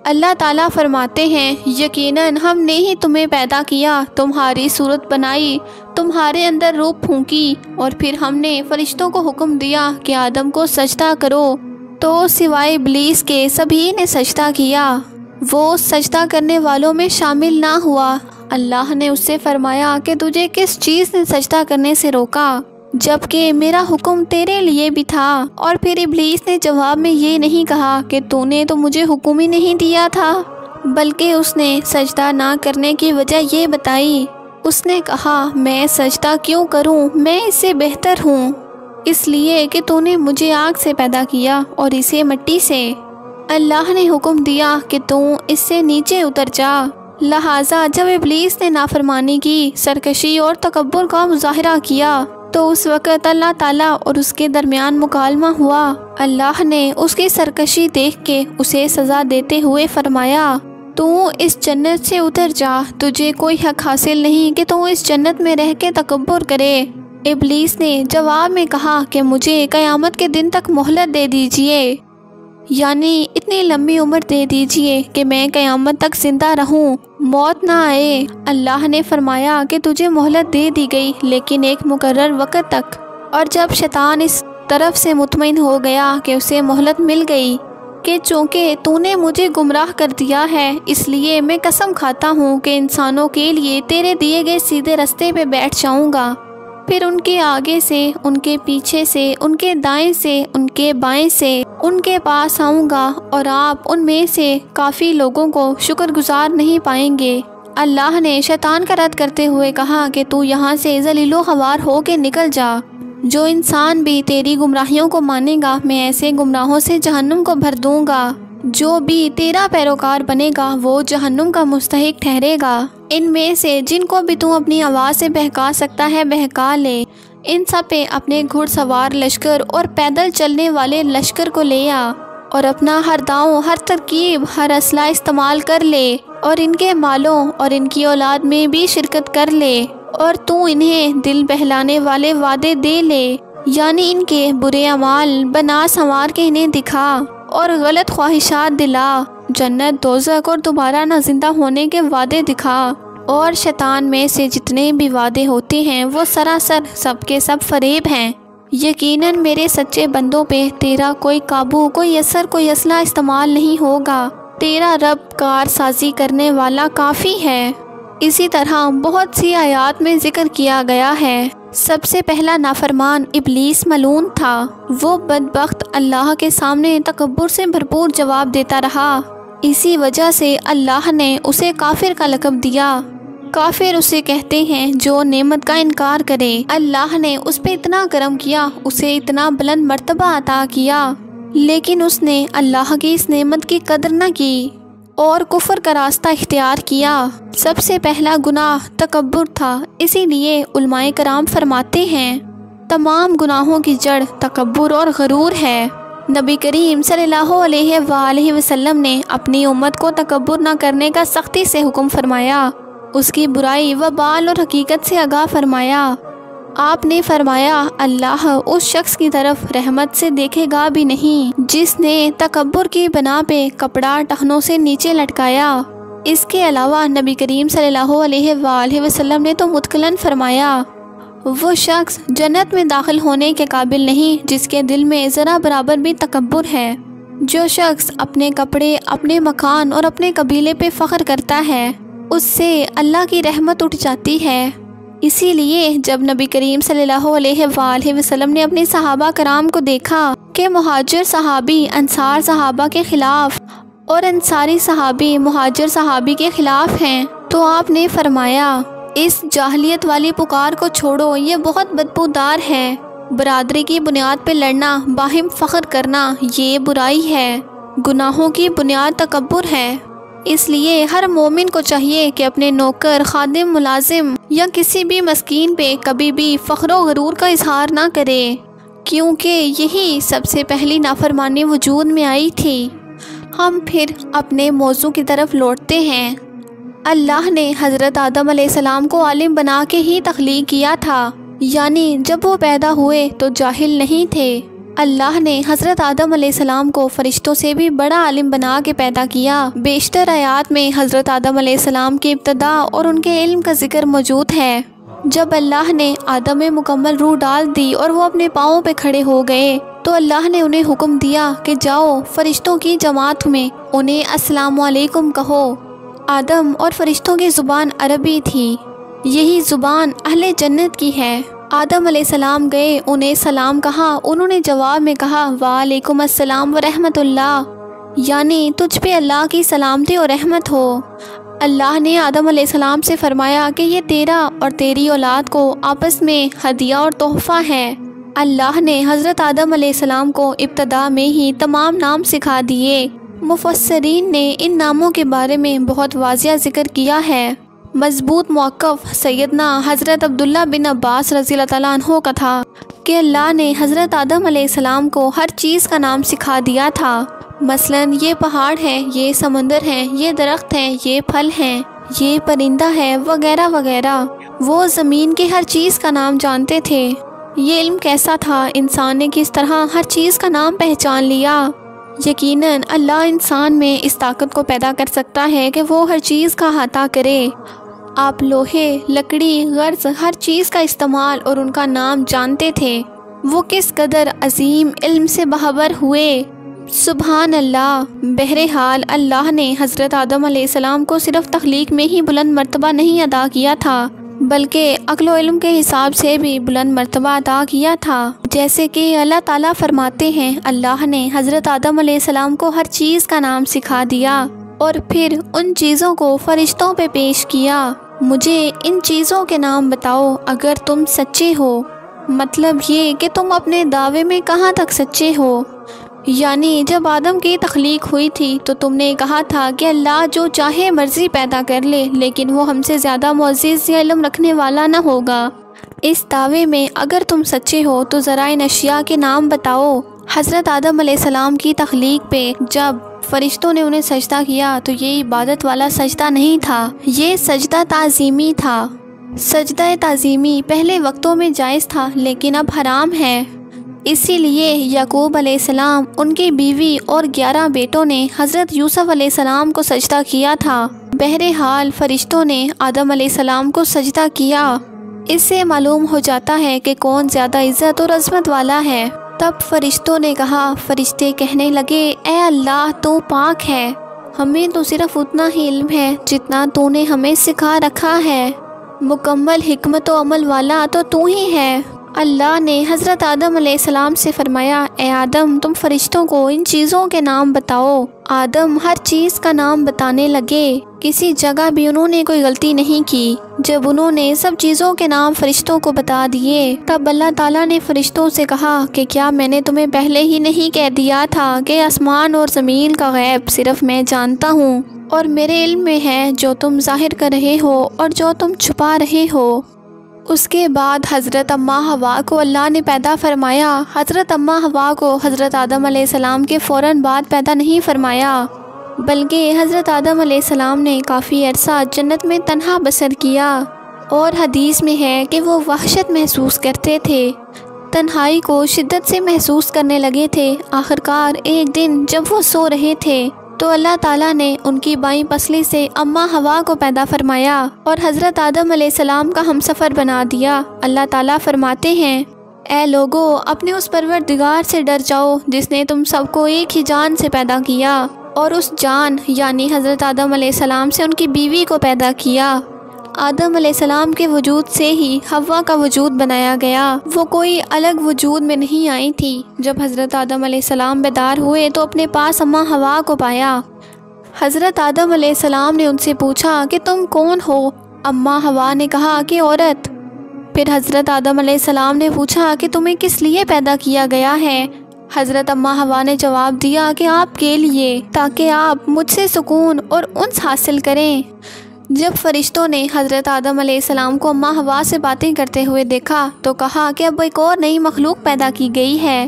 اللہ تعالیٰ فرماتے ہیں، یقیناً ہم نے ہی تمہیں پیدا کیا، تمہاری صورت بنائی، تمہارے اندر روح پھونکی، اور پھر ہم نے فرشتوں کو حکم دیا کہ آدم کو سجدہ کرو، تو سوائے ابلیس کے سبھی نے سجدہ کیا، وہ سجدہ کرنے والوں میں شامل نہ ہوا۔ اللہ نے اس سے فرمایا کہ تجھے کس چیز نے سجدہ کرنے سے روکا جبکہ میرا حکم تیرے لیے بھی تھا؟ اور پھر ابلیس نے جواب میں یہ نہیں کہا کہ تو نے تو مجھے حکم ہی نہیں دیا تھا، بلکہ اس نے سجدہ نہ کرنے کی وجہ یہ بتائی۔ اس نے کہا، میں سجدہ کیوں کروں، میں اس سے بہتر ہوں، اس لیے کہ تو نے مجھے آگ سے پیدا کیا اور اسے مٹی سے۔ اللہ نے حکم دیا کہ تو اس سے نیچے اتر جا۔ لہٰذا جب ابلیس نے نافرمانی کی، سرکشی اور تکبر کا مظاہرہ کیا تو اس وقت اللہ تعالیٰ اور اس کے درمیان مکالمہ ہوا۔ اللہ نے اس کی سرکشی دیکھ کے اسے سزا دیتے ہوئے فرمایا، تو اس جنت سے اتر جا، تجھے کوئی حق حاصل نہیں کہ تو اس جنت میں رہ کے تکبر کرے۔ ابلیس نے جواب میں کہا کہ مجھے قیامت کے دن تک مہلت دے دیجئے، یعنی اتنی لمبی عمر دے دیجئے کہ میں قیامت تک زندہ رہوں، موت نہ آئے۔ اللہ نے فرمایا کہ تجھے مہلت دے دی گئی لیکن ایک مقرر وقت تک۔ اور جب شیطان اس طرف سے مطمئن ہو گیا کہ اسے مہلت مل گئی کہ چونکہ تو نے مجھے گمراہ کر دیا ہے، اس لیے میں قسم کھاتا ہوں کہ انسانوں کے لیے تیرے دیے گئے سیدھے رستے پہ بیٹھ جاؤں گا، پھر ان کے آگے سے، ان کے پیچھے سے، ان کے دائیں سے، ان کے بائیں سے ان کے پاس آؤں گا، اور آپ ان میں سے کافی لوگوں کو شکر گزار نہیں پائیں گے۔ اللہ نے شیطان کا رد کرتے ہوئے کہا کہ تو یہاں سے ذلیل و خوار ہو کے نکل جا۔ جو انسان بھی تیری گمراہیوں کو مانے گا، میں ایسے گمراہوں سے جہنم کو بھر دوں گا۔ جو بھی تیرا پیروکار بنے گا وہ جہنم کا مستحق ٹھہرے گا۔ ان میں سے جن کو بھی تو اپنی آواز سے بہکا سکتا ہے بہکا لے، ان سب پہ اپنے گھڑ سوار لشکر اور پیدل چلنے والے لشکر کو لے آ، اور اپنا ہر داؤں، ہر ترکیب، ہر اسلحہ استعمال کر لے، اور ان کے مالوں اور ان کی اولاد میں بھی شرکت کر لے، اور تو انہیں دل بہلانے والے وعدے دے لے، یعنی ان کے برے اعمال بنا سنوار کے انہیں دکھا اور غلط خواہشات دلا، جنت، دوزخ اور دوبارہ نہ زندہ ہونے کے وعدے دکھا۔ اور شیطان میں سے جتنے بھی وعدے ہوتے ہیں وہ سراسر سب کے سب فریب ہیں۔ یقیناً میرے سچے بندوں پہ تیرا کوئی قابو، کوئی اثر، کوئی اسلحہ استعمال نہیں ہوگا، تیرا رب کار سازی کرنے والا کافی ہے۔ اسی طرح بہت سی آیات میں ذکر کیا گیا ہے۔ سب سے پہلا نافرمان ابلیس ملعون تھا، وہ بدبخت اللہ کے سامنے تکبر سے بھرپور جواب دیتا رہا، اسی وجہ سے اللہ نے اسے کافر کا لقب دیا۔ کافر اسے کہتے ہیں جو نعمت کا انکار کرے۔ اللہ نے اس پہ اتنا کرم کیا، اسے اتنا بلند مرتبہ عطا کیا، لیکن اس نے اللہ کی اس نعمت کی قدر نہ کی اور کفر کا راستہ اختیار کیا۔ سب سے پہلا گناہ تکبر تھا، اسی لیے علماء کرام فرماتے ہیں تمام گناہوں کی جڑ تکبر اور غرور ہے۔ نبی کریم صلی اللہ علیہ وآلہ وسلم نے اپنی امت کو تکبر نہ کرنے کا سختی سے حکم فرمایا، اس کی برائی، وبال اور حقیقت سے آگاہ فرمایا۔ آپ نے فرمایا اللہ اس شخص کی طرف رحمت سے دیکھے گا بھی نہیں جس نے تکبر کی بنا پہ کپڑا ٹخنوں سے نیچے لٹکایا۔ اس کے علاوہ نبی کریم صلی اللہ علیہ وآلہ وسلم نے تو متقلاً فرمایا وہ شخص جنت میں داخل ہونے کے قابل نہیں جس کے دل میں ذرا برابر بھی تکبر ہے۔ جو شخص اپنے کپڑے، اپنے مکان اور اپنے قبیلے پہ فخر کرتا ہے اس سے اللہ کی رحمت اٹھ جاتی ہے۔ اسی لیے جب نبی کریم صلی اللہ علیہ وآلہ وسلم نے اپنے صحابہ کرام کو دیکھا کہ مہاجر صحابی انصار صحابہ کے خلاف اور انصاری صحابی مہاجر صحابی کے خلاف ہیں تو آپ نے فرمایا اس جاہلیت والی پکار کو چھوڑو، یہ بہت بدبودار ہے۔ برادری کی بنیاد پہ لڑنا، باہم فخر کرنا یہ برائی ہے، گناہوں کی بنیاد تکبر ہے۔ اس لیے ہر مومن کو چاہیے کہ اپنے نوکر، خادم، ملازم یا کسی بھی مسکین پہ کبھی بھی فخر و غرور کا اظہار نہ کرے، کیونکہ یہی سب سے پہلی نافرمانی وجود میں آئی تھی۔ ہم پھر اپنے موضوع کی طرف لوٹتے ہیں۔ اللہ نے حضرت آدم علیہ السلام کو عالم بنا کے ہی تخلیق کیا تھا، یعنی جب وہ پیدا ہوئے تو جاہل نہیں تھے۔ اللہ نے حضرت آدم علیہ السلام کو فرشتوں سے بھی بڑا عالم بنا کے پیدا کیا۔ بیشتر آیات میں حضرت آدم علیہ السلام کی ابتدا اور ان کے علم کا ذکر موجود ہے۔ جب اللہ نے آدم میں مکمل روح ڈال دی اور وہ اپنے پاؤں پہ کھڑے ہو گئے تو اللہ نے انہیں حکم دیا کہ جاؤ فرشتوں کی جماعت میں انہیں السلام علیکم کہو۔ آدم اور فرشتوں کی زبان عربی تھی، یہی زبان اہل جنت کی ہے۔ آدم علیہ السلام گئے، انہیں سلام کہا، انہوں نے جواب میں کہا وعلیکم السلام ورحمۃ اللہ، یعنی تجھ پہ اللہ کی سلامتی اور رحمت ہو۔ اللہ نے آدم علیہ السلام سے فرمایا کہ یہ تیرا اور تیری اولاد کو آپس میں ہدیہ اور تحفہ ہے۔ اللہ نے حضرت آدم علیہ السلام کو ابتدا میں ہی تمام نام سکھا دیے۔ مفسرین نے ان ناموں کے بارے میں بہت واضح ذکر کیا ہے۔ مضبوط موقف سیدنا حضرت عبداللہ بن عباس رضی اللہ تعالیٰ عنہ کا تھا کہ اللہ نے حضرت آدم علیہ السلام کو ہر چیز کا نام سکھا دیا تھا۔ مثلاً یہ پہاڑ ہے، یہ سمندر ہے، یہ درخت ہے، یہ پھل ہیں، یہ پرندہ ہے، وغیرہ وغیرہ۔ وہ زمین کے ہر چیز کا نام جانتے تھے۔ یہ علم کیسا تھا، انسان نے کس طرح ہر چیز کا نام پہچان لیا۔ یقیناً اللہ انسان میں اس طاقت کو پیدا کر سکتا ہے کہ وہ ہر چیز کا احاطہ کرے۔ آپ لوہے، لکڑی، غرض ہر چیز کا استعمال اور ان کا نام جانتے تھے۔ وہ کس قدر عظیم علم سے باخبر ہوئے، سبحان اللہ۔ بہرحال اللہ نے حضرت آدم علیہ السلام کو صرف تخلیق میں ہی بلند مرتبہ نہیں عطا کیا تھا بلکہ عقل و علم کے حساب سے بھی بلند مرتبہ عطا کیا تھا۔ جیسے کہ اللہ تعالیٰ فرماتے ہیں اللہ نے حضرت آدم علیہ السلام کو ہر چیز کا نام سکھا دیا اور پھر ان چیزوں کو فرشتوں پہ پیش کیا۔ مجھے ان چیزوں کے نام بتاؤ اگر تم سچے ہو۔ مطلب یہ کہ تم اپنے دعوے میں کہاں تک سچے ہو۔ یعنی جب آدم کی تخلیق ہوئی تھی تو تم نے کہا تھا کہ اللہ جو چاہے مرضی پیدا کر لے لیکن وہ ہم سے زیادہ معزز یا علم رکھنے والا نہ ہوگا۔ اس دعوے میں اگر تم سچے ہو تو ذرا ان اشیاء کے نام بتاؤ۔ حضرت آدم علیہ السلام کی تخلیق پہ جب فرشتوں نے انہیں سجدہ کیا تو یہ عبادت والا سجدہ نہیں تھا، یہ سجدہ تعظیمی تھا۔ سجدہ تعظیمی پہلے وقتوں میں جائز تھا لیکن اب حرام ہے۔ اسی لیے یعقوب علیہ السلام، ان کی بیوی اور 11 بیٹوں نے حضرت یوسف علیہ السلام کو سجدہ کیا تھا۔ بہرحال فرشتوں نے آدم علیہ السلام کو سجدہ کیا۔ اس سے معلوم ہو جاتا ہے کہ کون زیادہ عزت اور عظمت والا ہے۔ تب فرشتوں نے کہا، فرشتے کہنے لگے اے اللہ تو پاک ہے، ہمیں تو صرف اتنا ہی علم ہے جتنا تو نے ہمیں سکھا رکھا ہے، مکمل حکمت و عمل والا تو تو ہی ہے۔ اللہ نے حضرت آدم علیہ السلام سے فرمایا اے آدم تم فرشتوں کو ان چیزوں کے نام بتاؤ۔ آدم ہر چیز کا نام بتانے لگے، کسی جگہ بھی انہوں نے کوئی غلطی نہیں کی۔ جب انہوں نے سب چیزوں کے نام فرشتوں کو بتا دیے تب اللہ تعالیٰ نے فرشتوں سے کہا کہ کیا میں نے تمہیں پہلے ہی نہیں کہہ دیا تھا کہ آسمان اور زمین کا غیب صرف میں جانتا ہوں اور میرے علم میں ہے جو تم ظاہر کر رہے ہو اور جو تم چھپا رہے ہو۔ اس کے بعد حضرت اماں حوا کو اللہ نے پیدا فرمایا۔ حضرت اماں حوا کو حضرت آدم علیہ السلام کے فوراً بعد پیدا نہیں فرمایا بلکہ حضرت آدم علیہ السلام نے کافی عرصہ جنت میں تنہا بسر کیا اور حدیث میں ہے کہ وہ وحشت محسوس کرتے تھے، تنہائی کو شدت سے محسوس کرنے لگے تھے۔ آخرکار ایک دن جب وہ سو رہے تھے تو اللہ تعالیٰ نے ان کی بائیں پسلی سے اماں حوا کو پیدا فرمایا اور حضرت آدم علیہ السلام کا ہمسفر بنا دیا۔ اللہ تعالیٰ فرماتے ہیں، اے لوگو، اپنے اس پروردگار سے ڈر جاؤ جس نے تم سب کو ایک ہی جان سے پیدا کیا، اور اس جان یعنی حضرت آدم علیہ السلام سے ان کی بیوی کو پیدا کیا۔ آدم علیہ السلام کے وجود سے ہی حوا کا وجود بنایا گیا، وہ کوئی الگ وجود میں نہیں آئی تھی۔ جب حضرت آدم علیہ السلام بیدار ہوئے تو اپنے پاس اماں حوا کو پایا۔ حضرت آدم علیہ السلام نے ان سے پوچھا کہ تم کون ہو؟ اماں حوا نے کہا کہ عورت۔ پھر حضرت آدم علیہ السلام نے پوچھا کہ تمہیں کس لیے پیدا کیا گیا ہے؟ حضرت اماں حوا نے جواب دیا کہ آپ کے لیے، تاکہ آپ مجھ سے سکون اور انس حاصل کریں۔ جب فرشتوں نے حضرت آدم علیہ السلام کو اماں حوا سے باتیں کرتے ہوئے دیکھا تو کہا کہ اب ایک اور نئی مخلوق پیدا کی گئی ہے۔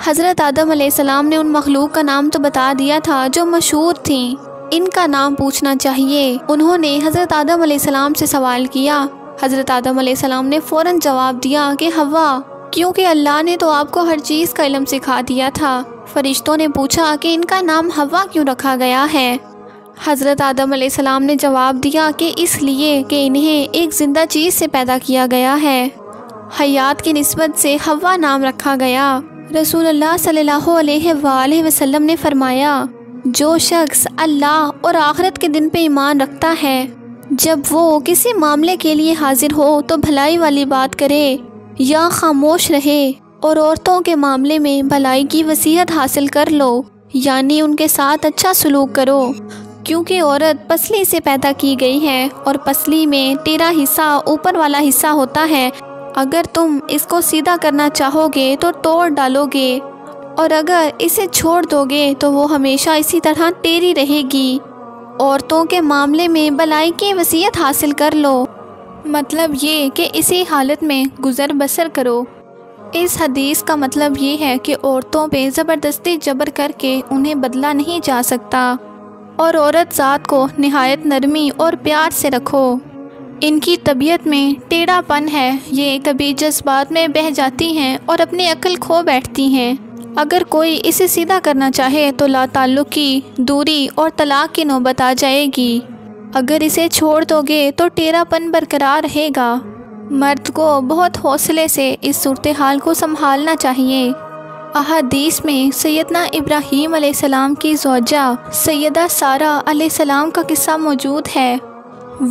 حضرت آدم علیہ السلام نے ان مخلوق کا نام تو بتا دیا تھا جو مشہور تھیں، ان کا نام پوچھنا چاہیے۔ انہوں نے حضرت آدم علیہ السلام سے سوال کیا۔ حضرت آدم علیہ السلام نے فوراً جواب دیا کہ حوا، کیونکہ اللہ نے تو آپ کو ہر چیز کا علم سکھا دیا تھا۔ فرشتوں نے پوچھا کہ ان کا نام حوا کیوں رکھا گیا ہے؟ حضرت آدم علیہ السلام نے جواب دیا کہ اس لیے کہ انہیں ایک زندہ چیز سے پیدا کیا گیا ہے، حیات کی نسبت سے حوا نام رکھا گیا۔ رسول اللہ صلی اللہ علیہ وآلہ وسلم نے فرمایا، جو شخص اللہ اور آخرت کے دن پہ ایمان رکھتا ہے، جب وہ کسی معاملے کے لیے حاضر ہو تو بھلائی والی بات کرے یا خاموش رہے، اور عورتوں کے معاملے میں بھلائی کی وصیت حاصل کر لو، یعنی ان کے ساتھ اچھا سلوک کرو، کیونکہ عورت پسلی سے پیدا کی گئی ہے اور پسلی میں 13 حصہ اوپر والا حصہ ہوتا ہے۔ اگر تم اس کو سیدھا کرنا چاہو گے تو توڑ ڈالو گے، اور اگر اسے چھوڑ دو گے تو وہ ہمیشہ اسی طرح ٹیڑھی رہے گی۔ عورتوں کے معاملے میں بھلائی کی وصیت حاصل کر لو، مطلب یہ کہ اسی حالت میں گزر بسر کرو۔ اس حدیث کا مطلب یہ ہے کہ عورتوں پہ زبردستی جبر کر کے انہیں بدلا نہیں جا سکتا، اور عورت ذات کو نہایت نرمی اور پیار سے رکھو۔ ان کی طبیعت میں ٹیڑھا پن ہے، یہ کبھی جذبات میں بہہ جاتی ہیں اور اپنی عقل کھو بیٹھتی ہیں۔ اگر کوئی اسے سیدھا کرنا چاہے تو لا تعلقی، دوری اور طلاق کی نوبت آ جائے گی۔ اگر اسے چھوڑ دو گے تو ٹیڑھا پن برقرار رہے گا۔ مرد کو بہت حوصلے سے اس صورتحال کو سنبھالنا چاہیے۔ احادیث میں سیدنا ابراہیم علیہ السلام کی زوجہ سیدہ سارہ علیہ السلام کا قصہ موجود ہے۔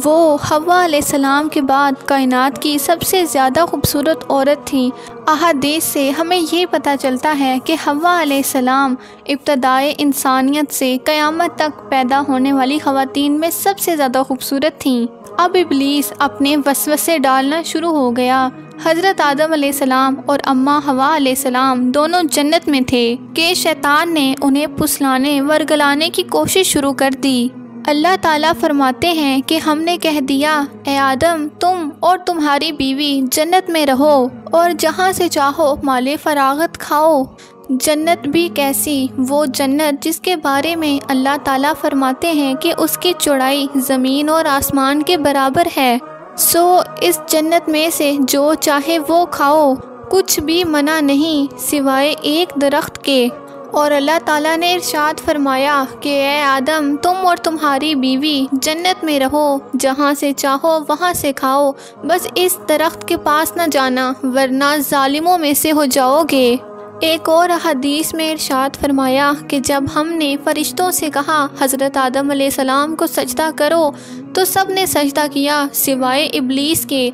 وہ حوا علیہ السلام کے بعد کائنات کی سب سے زیادہ خوبصورت عورت تھیں۔ احادیث سے ہمیں یہ پتہ چلتا ہے کہ حوا علیہ السلام ابتدائے انسانیت سے قیامت تک پیدا ہونے والی خواتین میں سب سے زیادہ خوبصورت تھیں۔ اب ابلیس اپنے وسوسے ڈالنا شروع ہو گیا۔ حضرت آدم علیہ السلام اور اماں حوا علیہ السلام دونوں جنت میں تھے کہ شیطان نے انہیں پھسلانے ورگلانے کی کوشش شروع کر دی۔ اللہ تعالیٰ فرماتے ہیں کہ ہم نے کہہ دیا، اے آدم، تم اور تمہاری بیوی جنت میں رہو اور جہاں سے چاہو مال فراغت کھاؤ۔ جنت بھی کیسی؟ وہ جنت جس کے بارے میں اللہ تعالیٰ فرماتے ہیں کہ اس کی چوڑائی زمین اور آسمان کے برابر ہے۔ سو اس جنت میں سے جو چاہے وہ کھاؤ، کچھ بھی منع نہیں سوائے ایک درخت کے۔ اور اللہ تعالیٰ نے ارشاد فرمایا کہ اے آدم، تم اور تمہاری بیوی جنت میں رہو، جہاں سے چاہو وہاں سے کھاؤ، بس اس درخت کے پاس نہ جانا ورنہ ظالموں میں سے ہو جاؤ گے۔ ایک اور حدیث میں ارشاد فرمایا کہ جب ہم نے فرشتوں سے کہا حضرت آدم علیہ السلام کو سجدہ کرو تو سب نے سجدہ کیا سوائے ابلیس کے۔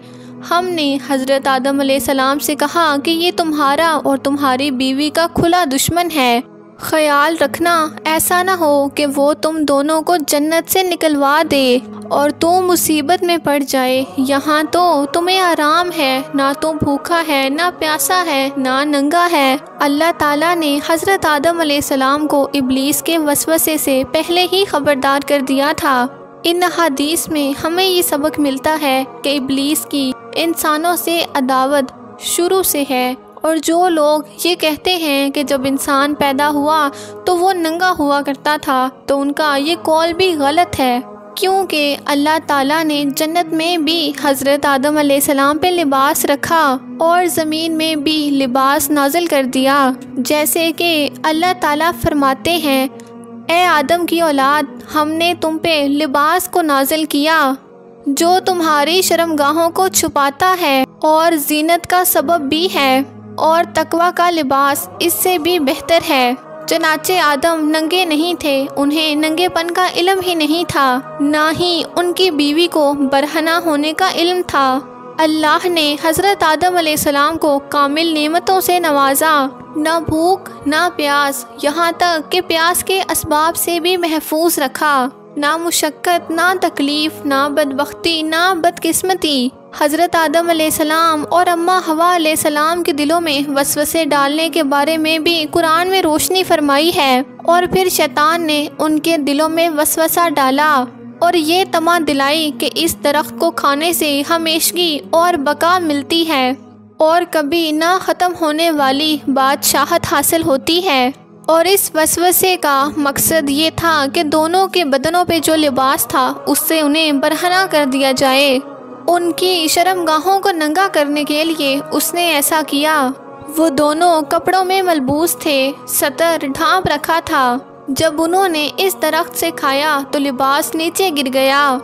ہم نے حضرت آدم علیہ السلام سے کہا کہ یہ تمہارا اور تمہاری بیوی کا کھلا دشمن ہے، خیال رکھنا ایسا نہ ہو کہ وہ تم دونوں کو جنت سے نکلوا دے اور تو مصیبت میں پڑ جائے۔ یہاں تو تمہیں آرام ہے، نہ تو بھوکا ہے، نہ پیاسا ہے، نہ ننگا ہے۔ اللہ تعالیٰ نے حضرت آدم علیہ السلام کو ابلیس کے وسوسے سے پہلے ہی خبردار کر دیا تھا۔ ان حدیث میں ہمیں یہ سبق ملتا ہے کہ ابلیس کی انسانوں سے عداوت شروع سے ہے، اور جو لوگ یہ کہتے ہیں کہ جب انسان پیدا ہوا تو وہ ننگا ہوا کرتا تھا تو ان کا یہ قول بھی غلط ہے۔ کیونکہ اللہ تعالیٰ نے جنت میں بھی حضرت آدم علیہ السلام پہ لباس رکھا اور زمین میں بھی لباس نازل کر دیا، جیسے کہ اللہ تعالیٰ فرماتے ہیں، اے آدم کی اولاد، ہم نے تم پہ لباس کو نازل کیا جو تمہاری شرمگاہوں کو چھپاتا ہے اور زینت کا سبب بھی ہے، اور تقوی کا لباس اس سے بھی بہتر ہے۔ چنانچہ آدم ننگے نہیں تھے، انہیں ننگے پن کا علم ہی نہیں تھا، نہ ہی ان کی بیوی کو برہنہ ہونے کا علم تھا۔ اللہ نے حضرت آدم علیہ السلام کو کامل نعمتوں سے نوازا، نہ بھوک نہ پیاس، یہاں تک کہ پیاس کے اسباب سے بھی محفوظ رکھا، نہ مشقت نہ تکلیف نہ بدبختی نہ بدقسمتی۔ حضرت آدم علیہ السلام اور اماں حوا علیہ السلام کے دلوں میں وسوسے ڈالنے کے بارے میں بھی قرآن میں روشنی فرمائی ہے، اور پھر شیطان نے ان کے دلوں میں وسوسہ ڈالا اور یہ طمع دلائی کہ اس درخت کو کھانے سے ہمیشگی اور بقا ملتی ہے اور کبھی نہ ختم ہونے والی بادشاہت حاصل ہوتی ہے۔ اور اس وسوسے کا مقصد یہ تھا کہ دونوں کے بدنوں پہ جو لباس تھا اس سے انہیں برہنہ کر دیا جائے۔ ان کی شرمگاہوں کو ننگا کرنے کے لیے اس نے ایسا کیا۔ وہ دونوں کپڑوں میں ملبوس تھے، ستر ڈھانپ رکھا تھا۔ جب انہوں نے اس درخت سے کھایا تو لباس نیچے گر گیا،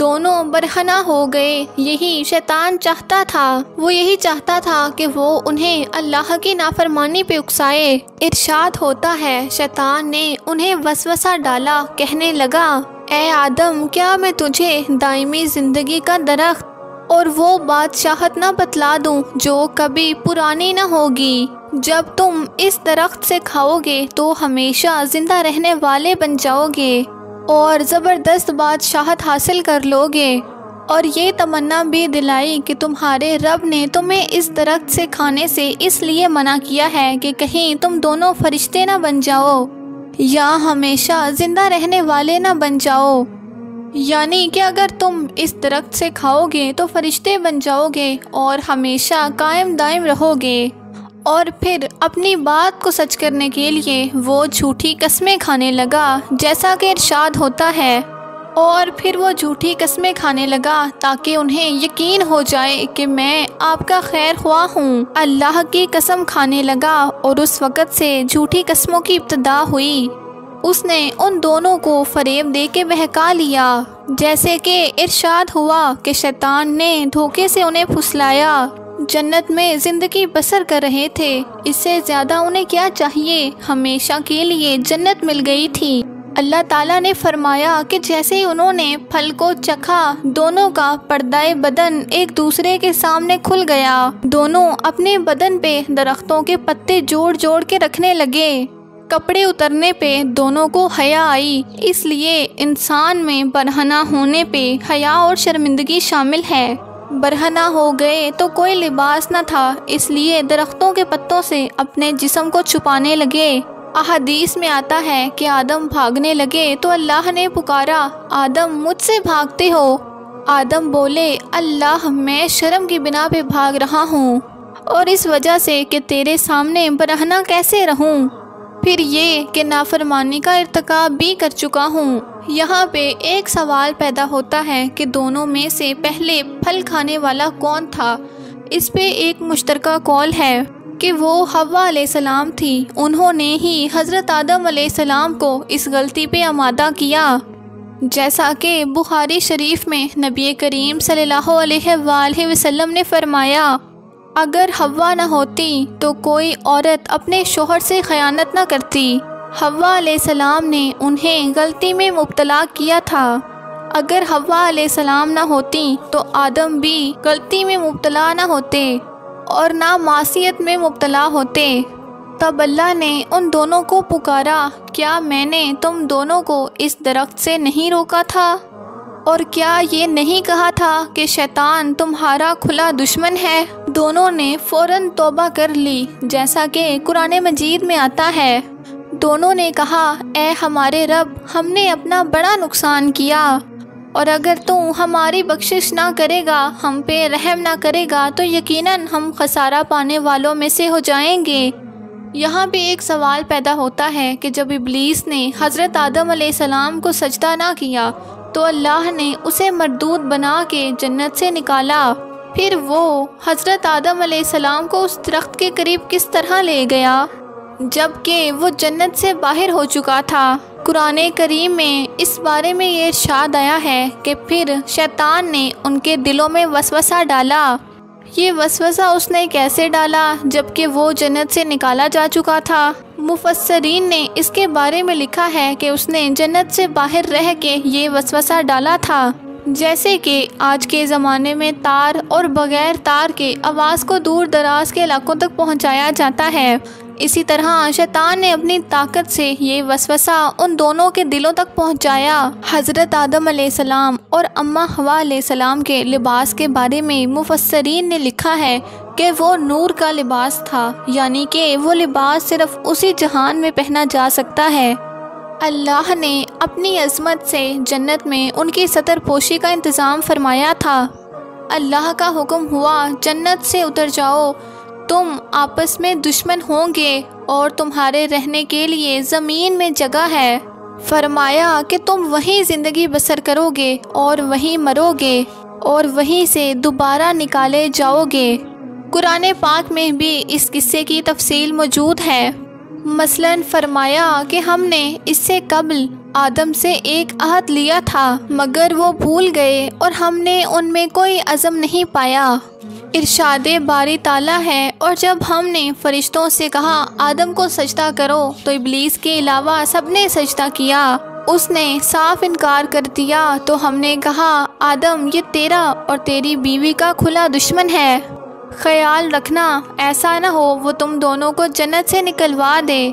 دونوں برہنہ ہو گئے۔ یہی شیطان چاہتا تھا، وہ یہی چاہتا تھا کہ وہ انہیں اللہ کی نافرمانی پہ اکسائے۔ ارشاد ہوتا ہے، شیطان نے انہیں وسوسہ ڈالا، کہنے لگا، اے آدم، کیا میں تجھے دائمی زندگی کا درخت اور وہ بادشاہت نہ بتلا دوں جو کبھی پرانی نہ ہوگی؟ جب تم اس درخت سے کھاؤ گے تو ہمیشہ زندہ رہنے والے بن جاؤ گے اور زبردست بادشاہت حاصل کر لو گے۔ اور یہ تمنا بھی دلائی کہ تمہارے رب نے تمہیں اس درخت سے کھانے سے اس لیے منع کیا ہے کہ کہیں تم دونوں فرشتے نہ بن جاؤ یا ہمیشہ زندہ رہنے والے نہ بن جاؤ، یعنی کہ اگر تم اس درخت سے کھاؤ گے تو فرشتے بن جاؤ گے اور ہمیشہ قائم دائم رہو گے۔ اور پھر اپنی بات کو سچ کرنے کے لیے وہ جھوٹی قسمیں کھانے لگا، جیسا کہ ارشاد ہوتا ہے، اور پھر وہ جھوٹی قسمیں کھانے لگا تاکہ انہیں یقین ہو جائے کہ میں آپ کا خیر خواہ ہوں۔ اللہ کی قسم کھانے لگا اور اس وقت سے جھوٹی قسموں کی ابتدا ہوئی۔ اس نے ان دونوں کو فریب دے کے بہکا لیا، جیسے کہ ارشاد ہوا کہ شیطان نے دھوکے سے انہیں پھسلایا۔ جنت میں زندگی بسر کر رہے تھے، اس سے زیادہ انہیں کیا چاہیے؟ ہمیشہ کے لیے جنت مل گئی تھی۔ اللہ تعالیٰ نے فرمایا کہ جیسے ہی انہوں نے پھل کو چکھا، دونوں کا پردہ بدن ایک دوسرے کے سامنے کھل گیا۔ دونوں اپنے بدن پہ درختوں کے پتے جوڑ جوڑ کے رکھنے لگے۔ کپڑے اترنے پہ دونوں کو حیا آئی، اس لیے انسان میں برہنہ ہونے پہ حیا اور شرمندگی شامل ہے۔ برہنہ ہو گئے تو کوئی لباس نہ تھا، اس لیے درختوں کے پتوں سے اپنے جسم کو چھپانے لگے۔ احادیث میں آتا ہے کہ آدم بھاگنے لگے تو اللہ نے پکارا، آدم مجھ سے بھاگتے ہو؟ آدم بولے، اللہ میں شرم کی بنا پہ بھاگ رہا ہوں، اور اس وجہ سے کہ تیرے سامنے برہنہ کیسے رہوں، پھر یہ کہ نافرمانی کا ارتکاب بھی کر چکا ہوں۔ یہاں پہ ایک سوال پیدا ہوتا ہے کہ دونوں میں سے پہلے پھل کھانے والا کون تھا؟ اس پہ ایک مشترکہ قول ہے کہ وہ حوا علیہ السلام تھی، انہوں نے ہی حضرت آدم علیہ السلام کو اس غلطی پہ آمادہ کیا، جیسا کہ بخاری شریف میں نبی کریم صلی اللہ علیہ وآلہ وسلم نے فرمایا، اگر حوا نہ ہوتی تو کوئی عورت اپنے شوہر سے خیانت نہ کرتی۔ حوا علیہ السلام نے انہیں غلطی میں مبتلا کیا تھا۔ اگر حوا علیہ السلام نہ ہوتی تو آدم بھی غلطی میں مبتلا نہ ہوتے اور نہ معصیت میں مبتلا ہوتے۔ تب اللہ نے ان دونوں کو پکارا، کیا میں نے تم دونوں کو اس درخت سے نہیں روکا تھا؟ اور کیا یہ نہیں کہا تھا کہ شیطان تمہارا کھلا دشمن ہے؟ دونوں نے فوراً توبہ کر لی، جیسا کہ قرآن مجید میں آتا ہے۔ دونوں نے کہا، اے ہمارے رب، ہم نے اپنا بڑا نقصان کیا، اور اگر تو ہماری بخشش نہ کرے گا، ہم پہ رحم نہ کرے گا تو یقیناً ہم خسارہ پانے والوں میں سے ہو جائیں گے۔ یہاں پہ ایک سوال پیدا ہوتا ہے کہ جب ابلیس نے حضرت آدم علیہ السلام کو سجدہ نہ کیا تو اللہ نے اسے مردود بنا کے جنت سے نکالا۔ پھر وہ حضرت آدم علیہ السلام کو اس درخت کے قریب کس طرح لے گیا جبکہ وہ جنت سے باہر ہو چکا تھا۔ قرآن کریم میں اس بارے میں یہ ارشاد آیا ہے کہ پھر شیطان نے ان کے دلوں میں وسوسہ ڈالا۔ یہ وسوسہ اس نے کیسے ڈالا جبکہ وہ جنت سے نکالا جا چکا تھا؟ مفسرین نے اس کے بارے میں لکھا ہے کہ اس نے جنت سے باہر رہ کے یہ وسوسہ ڈالا تھا۔ جیسے کہ آج کے زمانے میں تار اور بغیر تار کے آواز کو دور دراز کے علاقوں تک پہنچایا جاتا ہے، اسی طرح شیطان نے اپنی طاقت سے یہ وسوسہ ان دونوں کے دلوں تک پہنچایا۔ حضرت آدم علیہ السلام اور اماں حوا علیہ السلام کے لباس کے بارے میں مفسرین نے لکھا ہے کہ وہ نور کا لباس تھا، یعنی کہ وہ لباس صرف اسی جہان میں پہنا جا سکتا ہے۔ اللہ نے اپنی عظمت سے جنت میں ان کی ستر پوشی کا انتظام فرمایا تھا۔ اللہ کا حکم ہوا جنت سے اتر جاؤ، تم آپس میں دشمن ہوں گے اور تمہارے رہنے کے لیے زمین میں جگہ ہے۔ فرمایا کہ تم وہیں زندگی بسر کرو گے اور وہیں مرو گے اور وہیں سے دوبارہ نکالے جاؤ گے۔ قرآن پاک میں بھی اس قصے کی تفصیل موجود ہے۔ مثلاً فرمایا کہ ہم نے اس سے قبل آدم سے ایک عہد لیا تھا مگر وہ بھول گئے اور ہم نے ان میں کوئی عزم نہیں پایا۔ ارشاد باری تعالیٰ ہے، اور جب ہم نے فرشتوں سے کہا آدم کو سجدہ کرو تو ابلیس کے علاوہ سب نے سجدہ کیا۔ اس نے صاف انکار کر دیا تو ہم نے کہا آدم یہ تیرا اور تیری بیوی کا کھلا دشمن ہے، خیال رکھنا ایسا نہ ہو وہ تم دونوں کو جنت سے نکلوا دے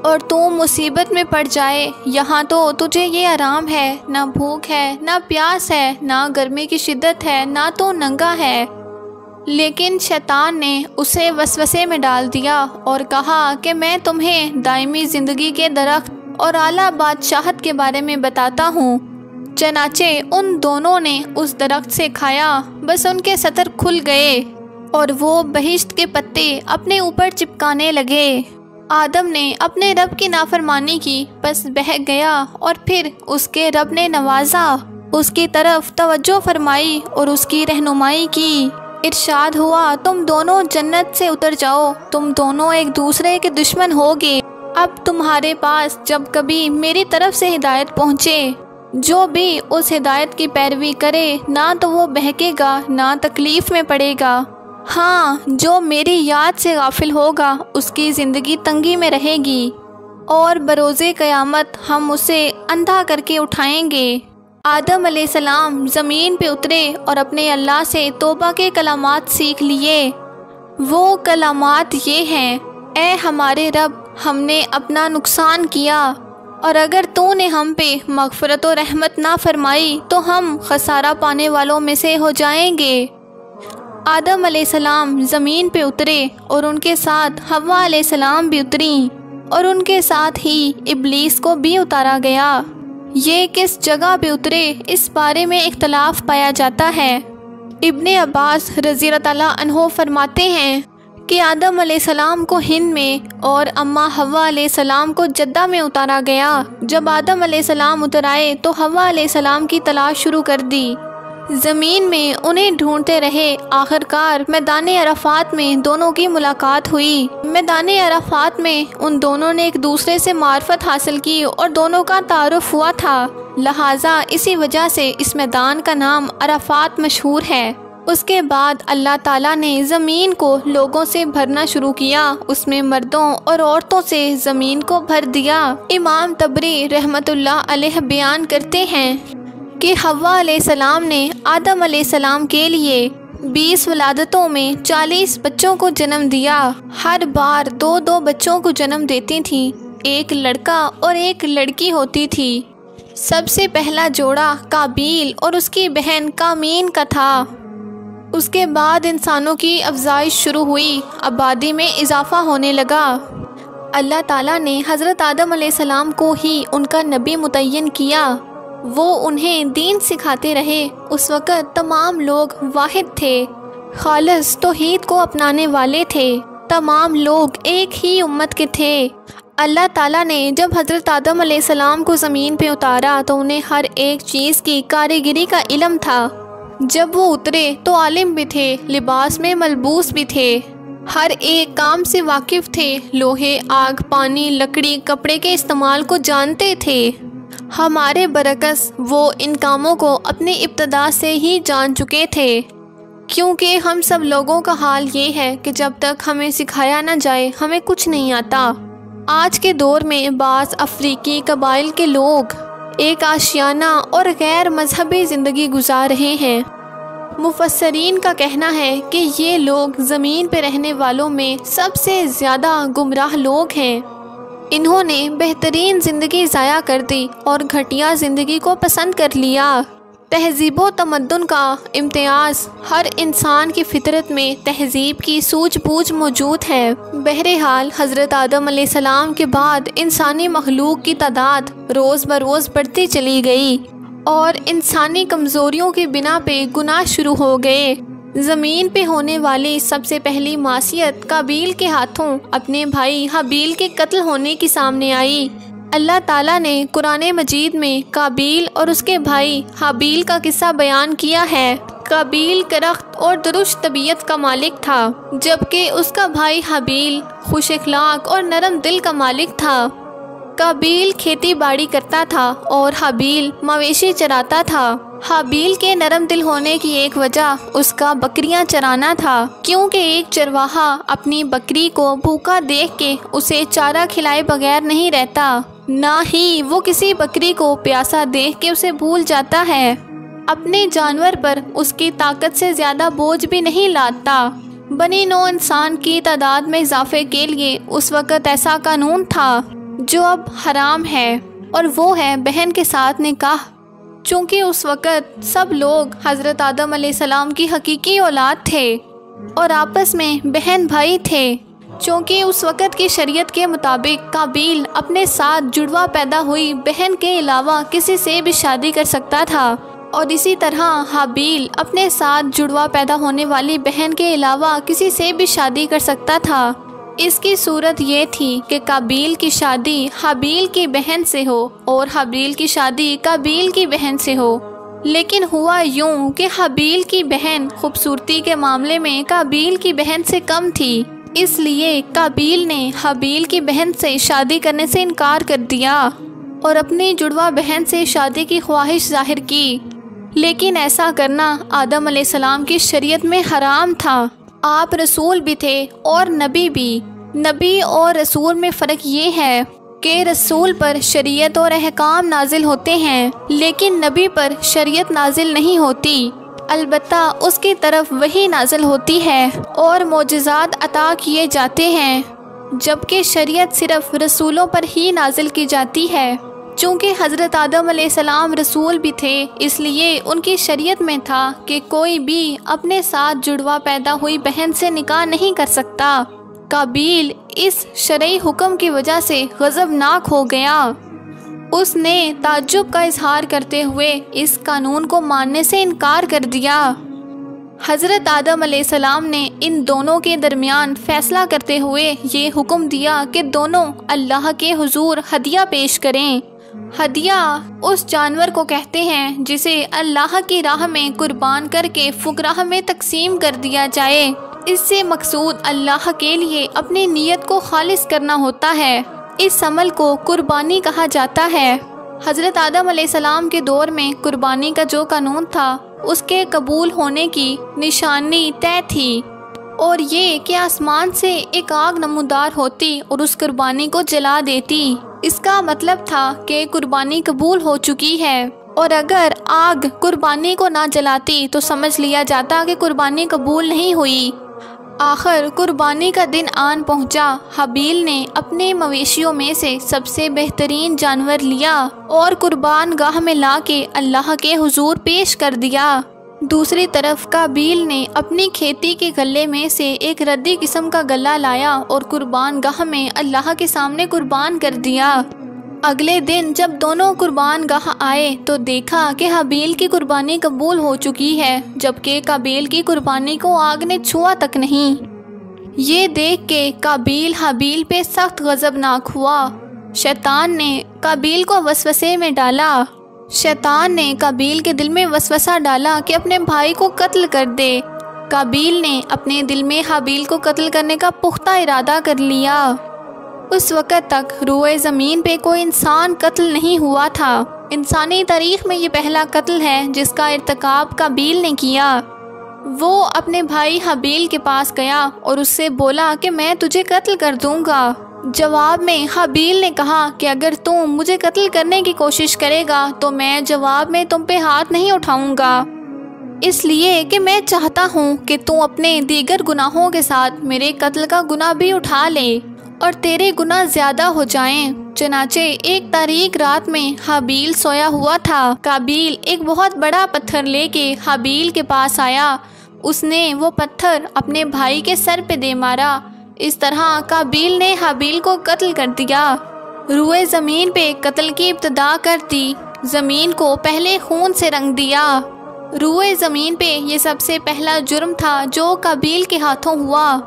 اور تو مصیبت میں پڑ جائے۔ یہاں تو تجھے یہ آرام ہے، نہ بھوک ہے، نہ پیاس ہے، نہ گرمی کی شدت ہے، نہ تو ننگا ہے۔ لیکن شیطان نے اسے وسوسے میں ڈال دیا اور کہا کہ میں تمہیں دائمی زندگی کے درخت اور اعلیٰ بادشاہت کے بارے میں بتاتا ہوں۔ چنانچہ ان دونوں نے اس درخت سے کھایا، بس ان کے ستر کھل گئے اور وہ بہشت کے پتے اپنے اوپر چپکانے لگے۔ آدم نے اپنے رب کی نافرمانی کی، بس بہک گیا اور پھر اس کے رب نے نوازا، اس کی طرف توجہ فرمائی اور اس کی رہنمائی کی۔ ارشاد ہوا تم دونوں جنت سے اتر جاؤ، تم دونوں ایک دوسرے کے دشمن ہوگے۔ اب تمہارے پاس جب کبھی میری طرف سے ہدایت پہنچے، جو بھی اس ہدایت کی پیروی کرے نہ تو وہ بہکے گا نہ تکلیف میں پڑے گا، ہاں جو میری یاد سے غافل ہوگا اس کی زندگی تنگی میں رہے گی، اور بروز قیامت ہم اسے اندھا کر کے اٹھائیں گے۔ آدم علیہ السلام زمین پہ اترے اور اپنے اللہ سے توبہ کے کلمات سیکھ لیے۔ وہ کلمات یہ ہیں، اے ہمارے رب ہم نے اپنا نقصان کیا، اور اگر تو نے ہم پہ مغفرت و رحمت نہ فرمائی تو ہم خسارہ پانے والوں میں سے ہو جائیں گے۔ آدم علیہ السلام زمین پہ اترے اور ان کے ساتھ حوا علیہ السلام بھی اتریں، اور ان کے ساتھ ہی ابلیس کو بھی اتارا گیا۔ یہ کس جگہ پہ اترے اس بارے میں اختلاف پایا جاتا ہے۔ ابن عباس رضی اللہ تعالیٰ عنہ فرماتے ہیں کہ آدم علیہ السلام کو ہند میں اور اماں حوا علیہ السلام کو جدہ میں اتارا گیا۔ جب آدم علیہ السلام اتر آئے تو حوا علیہ السلام کی تلاش شروع کر دی، زمین میں انہیں ڈھونڈتے رہے۔ آخرکار میدان عرفات میں دونوں کی ملاقات ہوئی۔ میدان عرفات میں ان دونوں نے ایک دوسرے سے معرفت حاصل کی اور دونوں کا تعارف ہوا تھا، لہٰذا اسی وجہ سے اس میدان کا نام عرفات مشہور ہے۔ اس کے بعد اللہ تعالیٰ نے زمین کو لوگوں سے بھرنا شروع کیا، اس میں مردوں اور عورتوں سے زمین کو بھر دیا۔ امام طبری رحمۃ اللہ علیہ بیان کرتے ہیں کہ حوا علیہ السلام نے آدم علیہ السلام کے لیے 20 ولادتوں میں 40 بچوں کو جنم دیا۔ ہر بار 2 بچوں کو جنم دیتی تھیں، ایک لڑکا اور ایک لڑکی ہوتی تھی۔ سب سے پہلا جوڑا قابیل اور اس کی بہن کامین کا تھا۔ اس کے بعد انسانوں کی افزائش شروع ہوئی، آبادی میں اضافہ ہونے لگا۔ اللہ تعالیٰ نے حضرت آدم علیہ السلام کو ہی ان کا نبی متعین کیا، وہ انہیں دین سکھاتے رہے۔ اس وقت تمام لوگ واحد تھے، خالص توحید کو اپنانے والے تھے، تمام لوگ ایک ہی امت کے تھے۔ اللہ تعالیٰ نے جب حضرت آدم علیہ السلام کو زمین پہ اتارا تو انہیں ہر ایک چیز کی کاریگری کا علم تھا۔ جب وہ اترے تو عالم بھی تھے، لباس میں ملبوس بھی تھے، ہر ایک کام سے واقف تھے، لوہے، آگ، پانی، لکڑی، کپڑے کے استعمال کو جانتے تھے۔ ہمارے برعکس وہ ان کاموں کو اپنی ابتدا سے ہی جان چکے تھے، کیونکہ ہم سب لوگوں کا حال یہ ہے کہ جب تک ہمیں سکھایا نہ جائے ہمیں کچھ نہیں آتا۔ آج کے دور میں بعض افریقی قبائل کے لوگ ایک عاشقانہ اور غیر مذہبی زندگی گزار رہے ہیں۔ مفسرین کا کہنا ہے کہ یہ لوگ زمین پہ رہنے والوں میں سب سے زیادہ گمراہ لوگ ہیں۔ انہوں نے بہترین زندگی ضائع کر دی اور گھٹیا زندگی کو پسند کر لیا۔ تہذیب و تمدن کا امتیاز، ہر انسان کی فطرت میں تہذیب کی سوجھ بوجھ موجود ہے۔ بہرحال حضرت آدم علیہ السلام کے بعد انسانی مخلوق کی تعداد روز بروز بڑھتی چلی گئی اور انسانی کمزوریوں کی بنا پہ گناہ شروع ہو گئے۔ زمین پہ ہونے والی سب سے پہلی معصیت قابیل کے ہاتھوں اپنے بھائی حابیل کے قتل ہونے کی سامنے آئی۔ اللہ تعالیٰ نے قرآن مجید میں قابیل اور اس کے بھائی حابیل کا قصہ بیان کیا ہے۔ قابیل کرخت اور درست طبیعت کا مالک تھا، جبکہ اس کا بھائی حابیل خوش اخلاق اور نرم دل کا مالک تھا۔ قابیل کھیتی باڑی کرتا تھا اور حابیل مویشی چراتا تھا۔ حابیل کے نرم دل ہونے کی ایک وجہ اس کا بکریاں چرانا تھا، کیونکہ ایک چرواہا اپنی بکری کو بھوکا دیکھ کے اسے چارہ کھلائے بغیر نہیں رہتا، نہ ہی وہ کسی بکری کو پیاسا دیکھ کے اسے بھول جاتا ہے۔ اپنے جانور پر اس کی طاقت سے زیادہ بوجھ بھی نہیں لادتا۔ بنی نوع انسان کی تعداد میں اضافے کے لیے اس وقت ایسا قانون تھا جو اب حرام ہے، اور وہ ہے بہن کے ساتھ نکاح، چونکہ اس وقت سب لوگ حضرت آدم علیہ السلام کی حقیقی اولاد تھے اور آپس میں بہن بھائی تھے۔ چونکہ اس وقت کی شریعت کے مطابق قابیل اپنے ساتھ جڑوا پیدا ہوئی بہن کے علاوہ کسی سے بھی شادی کر سکتا تھا، اور اسی طرح حابیل اپنے ساتھ جڑوا پیدا ہونے والی بہن کے علاوہ کسی سے بھی شادی کر سکتا تھا۔ اس کی صورت یہ تھی کہ قابیل کی شادی حابیل کی بہن سے ہو اور حابیل کی شادی قابیل کی بہن سے ہو، لیکن ہوا یوں کہ حابیل کی بہن خوبصورتی کے معاملے میں قابیل کی بہن سے کم تھی، اس لیے قابیل نے حابیل کی بہن سے شادی کرنے سے انکار کر دیا اور اپنی جڑوا بہن سے شادی کی خواہش ظاہر کی۔ لیکن ایسا کرنا آدم علیہ السلام کی شریعت میں حرام تھا۔ آپ رسول بھی تھے اور نبی بھی۔ نبی اور رسول میں فرق یہ ہے کہ رسول پر شریعت اور احکام نازل ہوتے ہیں، لیکن نبی پر شریعت نازل نہیں ہوتی، البتہ اس کی طرف وحی نازل ہوتی ہے اور معجزات عطا کیے جاتے ہیں، جبکہ شریعت صرف رسولوں پر ہی نازل کی جاتی ہے۔ چونکہ حضرت آدم علیہ السلام رسول بھی تھے، اس لیے ان کی شریعت میں تھا کہ کوئی بھی اپنے ساتھ جڑوا پیدا ہوئی بہن سے نکاح نہیں کر سکتا۔ قابیل اس شرعی حکم کی وجہ سے غضبناک ہو گیا۔ اس نے تعجب کا اظہار کرتے ہوئے اس قانون کو ماننے سے انکار کر دیا۔ حضرت آدم علیہ السلام نے ان دونوں کے درمیان فیصلہ کرتے ہوئے یہ حکم دیا کہ دونوں اللہ کے حضور ہدیہ پیش کریں۔ ہدیہ اس جانور کو کہتے ہیں جسے اللہ کی راہ میں قربان کر کے فقراء میں تقسیم کر دیا جائے۔ اس سے مقصود اللہ کے لیے اپنی نیت کو خالص کرنا ہوتا ہے۔ اس عمل کو قربانی کہا جاتا ہے۔ حضرت آدم علیہ السلام کے دور میں قربانی کا جو قانون تھا اس کے قبول ہونے کی نشانی طے تھی، اور یہ کہ آسمان سے ایک آگ نمودار ہوتی اور اس قربانی کو جلا دیتی۔ اس کا مطلب تھا کہ قربانی قبول ہو چکی ہے، اور اگر آگ قربانی کو نہ جلاتی تو سمجھ لیا جاتا کہ قربانی قبول نہیں ہوئی۔ آخر قربانی کا دن آن پہنچا۔ حابیل نے اپنے مویشیوں میں سے سب سے بہترین جانور لیا اور قربان گاہ میں لا کے اللہ کے حضور پیش کر دیا۔ دوسری طرف قابیل نے اپنی کھیتی کے غلے میں سے ایک ردی قسم کا غلہ لایا اور قربان گاہ میں اللہ کے سامنے قربان کر دیا۔ اگلے دن جب دونوں قربان گاہ آئے تو دیکھا کہ حابیل کی قربانی قبول ہو چکی ہے، جبکہ قابیل کی قربانی کو آگ نے چھوا تک نہیں۔ یہ دیکھ کے قابیل حابیل پہ سخت غضبناک ہوا۔ شیطان نے قابیل کو وسوسے میں ڈالا۔ شیطان نے قابیل کے دل میں وسوسہ ڈالا کہ اپنے بھائی کو قتل کر دے۔ قابیل نے اپنے دل میں حابیل کو قتل کرنے کا پختہ ارادہ کر لیا۔ اس وقت تک روئے زمین پہ کوئی انسان قتل نہیں ہوا تھا۔ انسانی تاریخ میں یہ پہلا قتل ہے جس کا ارتکاب قابیل نے کیا۔ وہ اپنے بھائی حابیل کے پاس گیا اور اس سے بولا کہ میں تجھے قتل کر دوں گا۔ جواب میں حابیل نے کہا کہ اگر تم مجھے قتل کرنے کی کوشش کرے گا تو میں جواب میں تم پہ ہاتھ نہیں اٹھاؤں گا، اس لیے کہ میں چاہتا ہوں کہ تم اپنے دیگر گناہوں کے ساتھ میرے قتل کا گناہ بھی اٹھا لے اور تیرے گناہ زیادہ ہو جائیں۔ چنانچہ ایک تاریک رات میں حابیل سویا ہوا تھا۔ قابیل ایک بہت بڑا پتھر لے کے حابیل کے پاس آیا۔ اس نے وہ پتھر اپنے بھائی کے سر پہ دے مارا۔ اس طرح قابیل نے حابیل کو قتل کر دیا۔ روئے زمین پہ قتل کی ابتدا کر دی۔ زمین کو پہلے خون سے رنگ دیا۔ روئے زمین پہ یہ سب سے پہلا جرم تھا جو قابیل کے ہاتھوں ہوا۔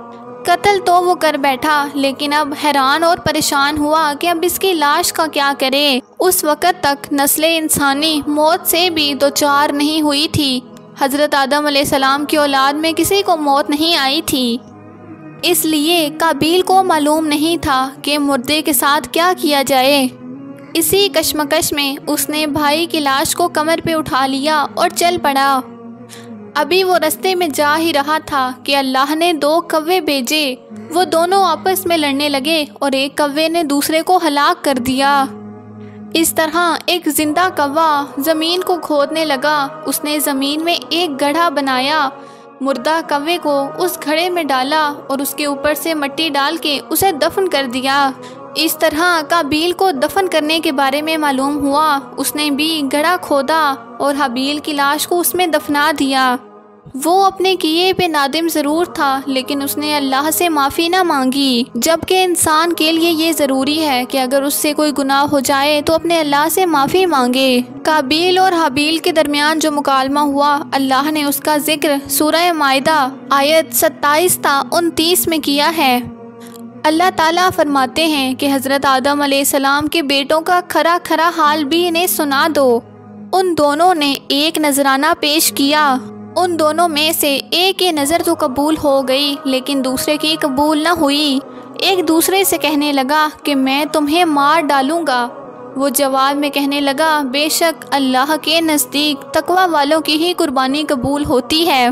قتل تو وہ کر بیٹھا لیکن اب حیران اور پریشان ہوا کہ اب اس کی لاش کا کیا کرے۔ اس وقت تک نسل انسانی موت سے بھی دوچار نہیں ہوئی تھی۔ حضرت آدم علیہ السلام کی اولاد میں کسی کو موت نہیں آئی تھی، اس لیے قابیل کو معلوم نہیں تھا کہ مردے کے ساتھ کیا کیا جائے۔ اسی کشمکش میں اس نے بھائی کی لاش کو کمر پہ اٹھا لیا اور چل پڑا۔ ابھی وہ رستے میں جا ہی رہا تھا کہ اللہ نے 2 کوے بھیجے۔ وہ دونوں آپس میں لڑنے لگے اور ایک کوے نے دوسرے کو ہلاک کر دیا۔ اس طرح ایک زندہ کوا زمین کو کھودنے لگا۔ اس نے زمین میں ایک گڑھا بنایا، مردہ کوے کو اس گھڑے میں ڈالا اور اس کے اوپر سے مٹی ڈال کے اسے دفن کر دیا۔ اس طرح قابیل کو دفن کرنے کے بارے میں معلوم ہوا۔ اس نے بھی گڑھا کھودا اور حابیل کی لاش کو اس میں دفنا دیا۔ وہ اپنے کیے پہ نادم ضرور تھا لیکن اس نے اللہ سے معافی نہ مانگی، جبکہ انسان کے لیے یہ ضروری ہے کہ اگر اس سے کوئی گناہ ہو جائے تو اپنے اللہ سے معافی مانگے۔ قابیل اور حابیل کے درمیان جو مکالمہ ہوا، اللہ نے اس کا ذکر سورہ مائدہ آیت 27 تا 29 میں کیا ہے۔ اللہ تعالیٰ فرماتے ہیں کہ حضرت آدم علیہ السلام کے بیٹوں کا کھرا کھرا حال بھی انہیں سنا دو۔ ان دونوں نے ایک نذرانہ پیش کیا۔ ان دونوں میں سے ایک کی نظر تو قبول ہو گئی لیکن دوسرے کی قبول نہ ہوئی۔ ایک دوسرے سے کہنے لگا کہ میں تمہیں مار ڈالوں گا۔ وہ جواب میں کہنے لگا بے شک اللہ کے نزدیک تقوی والوں کی ہی قربانی قبول ہوتی ہے۔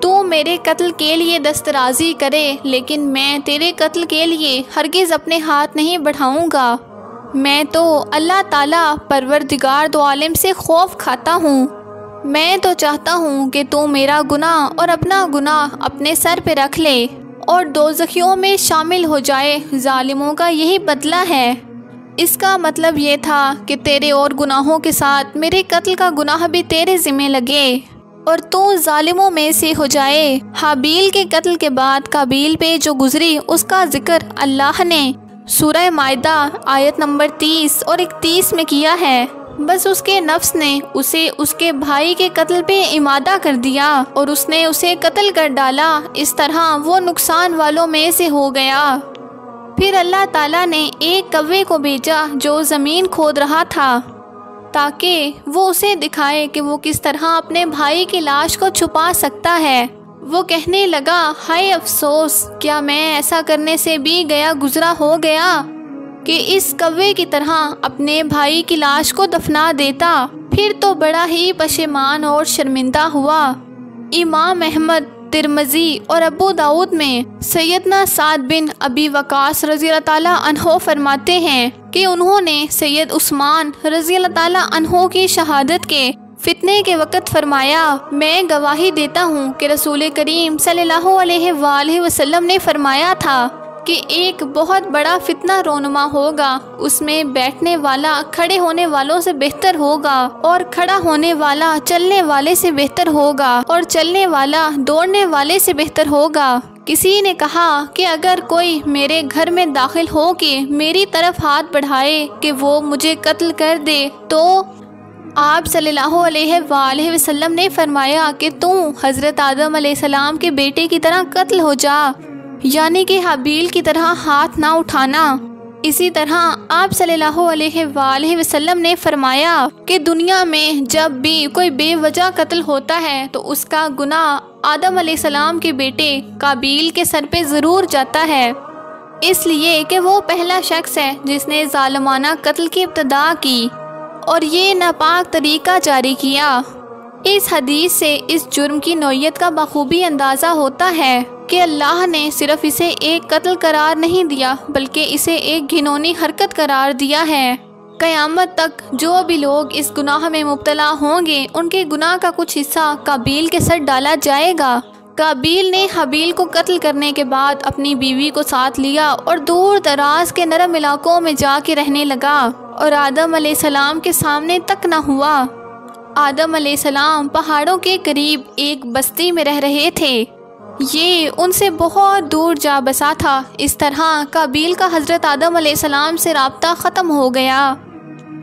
تو میرے قتل کے لیے دسترازی کرے لیکن میں تیرے قتل کے لیے ہرگز اپنے ہاتھ نہیں بڑھاؤں گا۔ میں تو اللہ تعالیٰ پروردگار دو عالم سے خوف کھاتا ہوں۔ میں تو چاہتا ہوں کہ تو میرا گناہ اور اپنا گناہ اپنے سر پہ رکھ لے اور دوزخیوں میں شامل ہو جائے۔ ظالموں کا یہی بدلہ ہے۔ اس کا مطلب یہ تھا کہ تیرے اور گناہوں کے ساتھ میرے قتل کا گناہ بھی تیرے ذمہ لگے اور تو ظالموں میں سے ہو جائے۔ حابیل کے قتل کے بعد قابیل پہ جو گزری اس کا ذکر اللہ نے سورہ مائدہ آیت نمبر 30 اور 31 میں کیا ہے۔ بس اس کے نفس نے اسے اس کے بھائی کے قتل پہ امادہ کر دیا اور اس نے اسے قتل کر ڈالا۔ اس طرح وہ نقصان والوں میں سے ہو گیا۔ پھر اللہ تعالیٰ نے ایک کوے کو بھیجا جو زمین کھود رہا تھا تاکہ وہ اسے دکھائے کہ وہ کس طرح اپنے بھائی کی لاش کو چھپا سکتا ہے۔ وہ کہنے لگا ہائے افسوس، کیا میں ایسا کرنے سے بھی گیا گزرا ہو گیا کہ اس کوے کی طرح اپنے بھائی کی لاش کو دفنا دیتا۔ پھر تو بڑا ہی پشیمان اور شرمندہ ہوا۔ امام احمد، ترمذی اور ابو داؤد میں سیدنا سعد بن ابی وقاص رضی اللہ تعالیٰ عنہ فرماتے ہیں کہ انہوں نے سید عثمان رضی اللہ تعالیٰ عنہ کی شہادت کے فتنے کے وقت فرمایا، میں گواہی دیتا ہوں کہ رسول کریم صلی اللہ علیہ وآلہ وسلم نے فرمایا تھا کہ ایک بہت بڑا فتنہ رونما ہوگا، اس میں بیٹھنے والا کھڑے ہونے والوں سے بہتر ہوگا اور کھڑا ہونے والا چلنے والے سے بہتر ہوگا اور چلنے والا دوڑنے والے سے بہتر ہوگا۔ کسی نے کہا کہ اگر کوئی میرے گھر میں داخل ہو کے میری طرف ہاتھ بڑھائے کہ وہ مجھے قتل کر دے تو آپ صلی اللہ علیہ وآلہ وسلم نے فرمایا کہ تو حضرت آدم علیہ السلام کے بیٹے کی طرح قتل ہو جا۔ یعنی کہ حابیل کی طرح ہاتھ نہ اٹھانا۔ اسی طرح آپ صلی اللہ علیہ وآلہ وسلم نے فرمایا کہ دنیا میں جب بھی کوئی بے وجہ قتل ہوتا ہے تو اس کا گناہ آدم علیہ السلام کے بیٹے قابیل کے سر پہ ضرور جاتا ہے، اس لیے کہ وہ پہلا شخص ہے جس نے ظالمانہ قتل کی ابتدا کی اور یہ ناپاک طریقہ جاری کیا۔ اس حدیث سے اس جرم کی نوعیت کا بخوبی اندازہ ہوتا ہے کہ اللہ نے صرف اسے ایک قتل قرار نہیں دیا بلکہ اسے ایک گھنونی حرکت قرار دیا ہے۔ قیامت تک جو بھی لوگ اس گناہ میں مبتلا ہوں گے ان کے گناہ کا کچھ حصہ قابیل کے سر ڈالا جائے گا۔ قابیل نے حابیل کو قتل کرنے کے بعد اپنی بیوی کو ساتھ لیا اور دور دراز کے نرم علاقوں میں جا کے رہنے لگا اور آدم علیہ السلام کے سامنے تک نہ ہوا۔ آدم علیہ السلام پہاڑوں کے قریب ایک بستی میں رہ رہے تھے، یہ ان سے بہت دور جا بسا تھا۔ اس طرح قابیل کا حضرت آدم علیہ السلام سے رابطہ ختم ہو گیا۔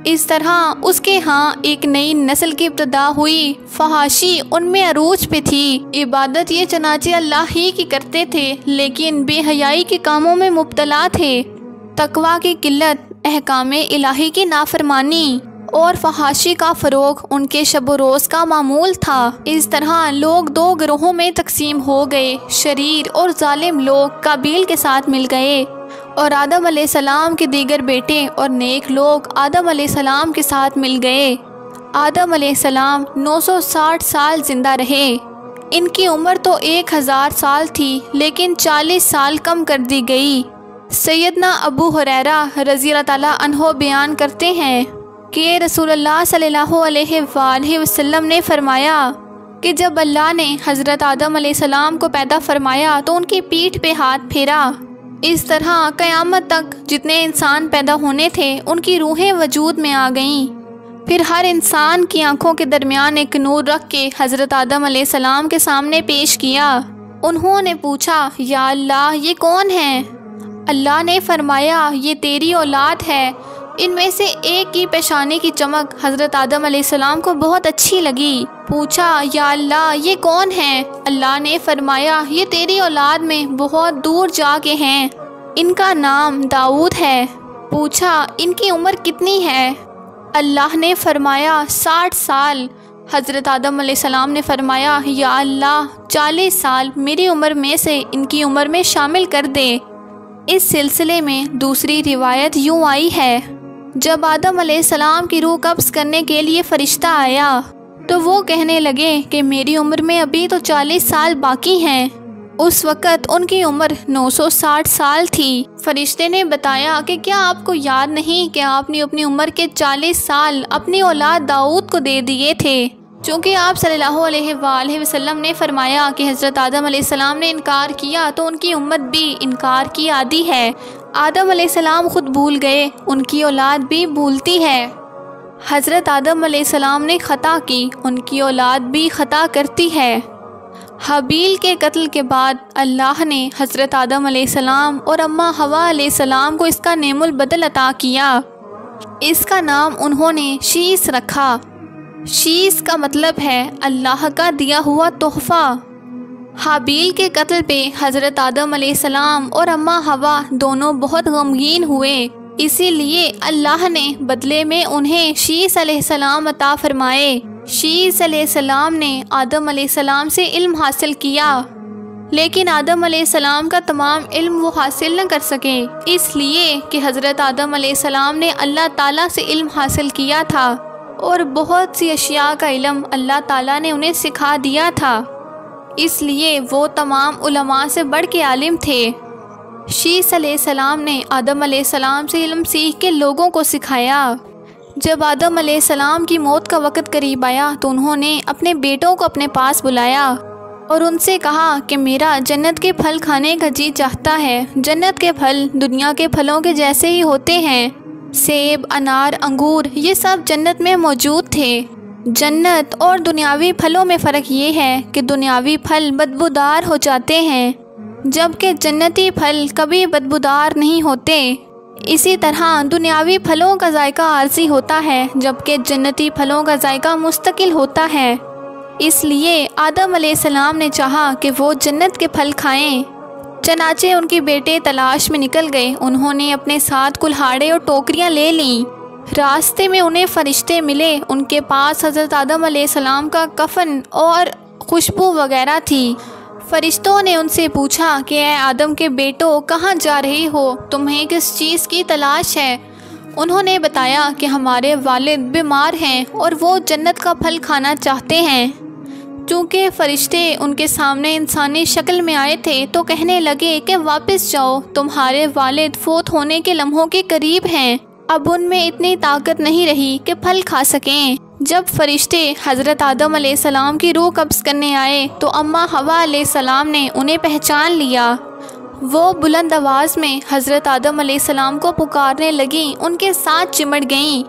اس طرح اس کے ہاں ایک نئی نسل کی ابتدا ہوئی۔ فحاشی ان میں عروج پہ تھی، عبادت یہ چنانچہ اللہ ہی کی کرتے تھے لیکن بے حیائی کے کاموں میں مبتلا تھے۔ تقویٰ کی قلت، احکام الہی کی نافرمانی اور فحاشی کا فروغ ان کے شب و روز کا معمول تھا۔ اس طرح لوگ دو گروہوں میں تقسیم ہو گئے، شریر اور ظالم لوگ قابیل کے ساتھ مل گئے اور آدم علیہ السلام کے دیگر بیٹے اور نیک لوگ آدم علیہ السلام کے ساتھ مل گئے۔ آدم علیہ السلام 960 سال زندہ رہے۔ ان کی عمر تو 1000 سال تھی لیکن 40 سال کم کر دی گئی۔ سیدنا ابو ہریرہ رضی اللہ تعالیٰ عنہ بیان کرتے ہیں کہ رسول اللہ صلی اللہ علیہ وآلہ وسلم نے فرمایا کہ جب اللہ نے حضرت آدم علیہ السلام کو پیدا فرمایا تو ان کی پیٹھ پہ ہاتھ پھیرا۔ اس طرح قیامت تک جتنے انسان پیدا ہونے تھے ان کی روحیں وجود میں آ گئیں۔ پھر ہر انسان کی آنکھوں کے درمیان ایک نور رکھ کے حضرت آدم علیہ السلام کے سامنے پیش کیا۔ انہوں نے پوچھا، یا اللہ یہ کون ہیں؟ اللہ نے فرمایا، یہ تیری اولاد ہے۔ ان میں سے ایک کی پیشانی کی چمک حضرت آدم علیہ السلام کو بہت اچھی لگی۔ پوچھا، یا اللہ یہ کون ہیں؟ اللہ نے فرمایا، یہ تیری اولاد میں بہت دور جا کے ہیں، ان کا نام داؤد ہے۔ پوچھا، ان کی عمر کتنی ہے؟ اللہ نے فرمایا 60 سال۔ حضرت آدم علیہ السلام نے فرمایا، یا اللہ 40 سال میری عمر میں سے ان کی عمر میں شامل کر دے۔ اس سلسلے میں دوسری روایت یوں آئی ہے، جب آدم علیہ السلام کی روح قبض کرنے کے لیے فرشتہ آیا تو وہ کہنے لگے کہ میری عمر میں ابھی تو 40 سال باقی ہیں۔ اس وقت ان کی عمر 960 سال تھی۔ فرشتے نے بتایا کہ کیا آپ کو یاد نہیں کہ آپ نے اپنی عمر کے 40 سال اپنی اولاد داؤد کو دے دیے تھے؟ چونکہ آپ صلی اللہ علیہ وآلہ وسلم نے فرمایا کہ حضرت آدم علیہ السلام نے انکار کیا تو ان کی امت بھی انکار کی عادی ہے۔ آدم علیہ السلام خود بھول گئے، ان کی اولاد بھی بھولتی ہے۔ حضرت آدم علیہ السلام نے خطا کی، ان کی اولاد بھی خطا کرتی ہے۔ حابیل کے قتل کے بعد اللہ نے حضرت آدم علیہ السلام اور اماں حوا علیہ السلام کو اس کا نعم البدل عطا کیا۔ اس کا نام انہوں نے شیس رکھا۔ شیس کا مطلب ہے اللہ کا دیا ہوا تحفہ۔ حابیل کے قتل پہ حضرت آدم علیہ السلام اور اماں حوا دونوں بہت غمگین ہوئے، اسی لیے اللہ نے بدلے میں انہیں شیس علیہ السلام عطا فرمائے۔ شیس علیہ السلام نے آدم علیہ السلام سے علم حاصل کیا، لیکن آدم علیہ السلام کا تمام علم وہ حاصل نہ کر سکے، اس لیے کہ حضرت آدم علیہ السلام نے اللہ تعالیٰ سے علم حاصل کیا تھا اور بہت سی اشیاء کا علم اللہ تعالیٰ نے انہیں سکھا دیا تھا، اس لیے وہ تمام علماء سے بڑھ کے عالم تھے۔ شیس علیہ السلام نے آدم علیہ السلام سے علم سیکھ کے لوگوں کو سکھایا۔ جب آدم علیہ السلام کی موت کا وقت قریب آیا تو انہوں نے اپنے بیٹوں کو اپنے پاس بلایا اور ان سے کہا کہ میرا جنت کے پھل کھانے کا جی چاہتا ہے۔ جنت کے پھل دنیا کے پھلوں کے جیسے ہی ہوتے ہیں، سیب، انار، انگور یہ سب جنت میں موجود تھے۔ جنت اور دنیاوی پھلوں میں فرق یہ ہے کہ دنیاوی پھل بدبودار ہو جاتے ہیں جبکہ جنتی پھل کبھی بدبودار نہیں ہوتے۔ اسی طرح دنیاوی پھلوں کا ذائقہ عارضی ہوتا ہے جبکہ جنتی پھلوں کا ذائقہ مستقل ہوتا ہے۔ اس لیے آدم علیہ السلام نے چاہا کہ وہ جنت کے پھل کھائیں چنانچہ ان کے بیٹے تلاش میں نکل گئے۔ انہوں نے اپنے ساتھ کلہاڑے اور ٹوکریاں لے لیں۔ راستے میں انہیں فرشتے ملے۔ ان کے پاس حضرت آدم علیہ السلام کا کفن اور خوشبو وغیرہ تھی۔ فرشتوں نے ان سے پوچھا کہ اے آدم کے بیٹو، کہاں جا رہے ہو؟ تمہیں کس چیز کی تلاش ہے؟ انہوں نے بتایا کہ ہمارے والد بیمار ہیں اور وہ جنت کا پھل کھانا چاہتے ہیں۔ چونکہ فرشتے ان کے سامنے انسانی شکل میں آئے تھے تو کہنے لگے کہ واپس جاؤ، تمہارے والد فوت ہونے کے لمحوں کے قریب ہیں، اب ان میں اتنی طاقت نہیں رہی کہ پھل کھا سکیں۔ جب فرشتے حضرت آدم علیہ السلام کی روح قبض کرنے آئے تو اماں حوا علیہ السلام نے انہیں پہچان لیا۔ وہ بلند آواز میں حضرت آدم علیہ السلام کو پکارنے لگیں، ان کے ساتھ چمٹ گئیں۔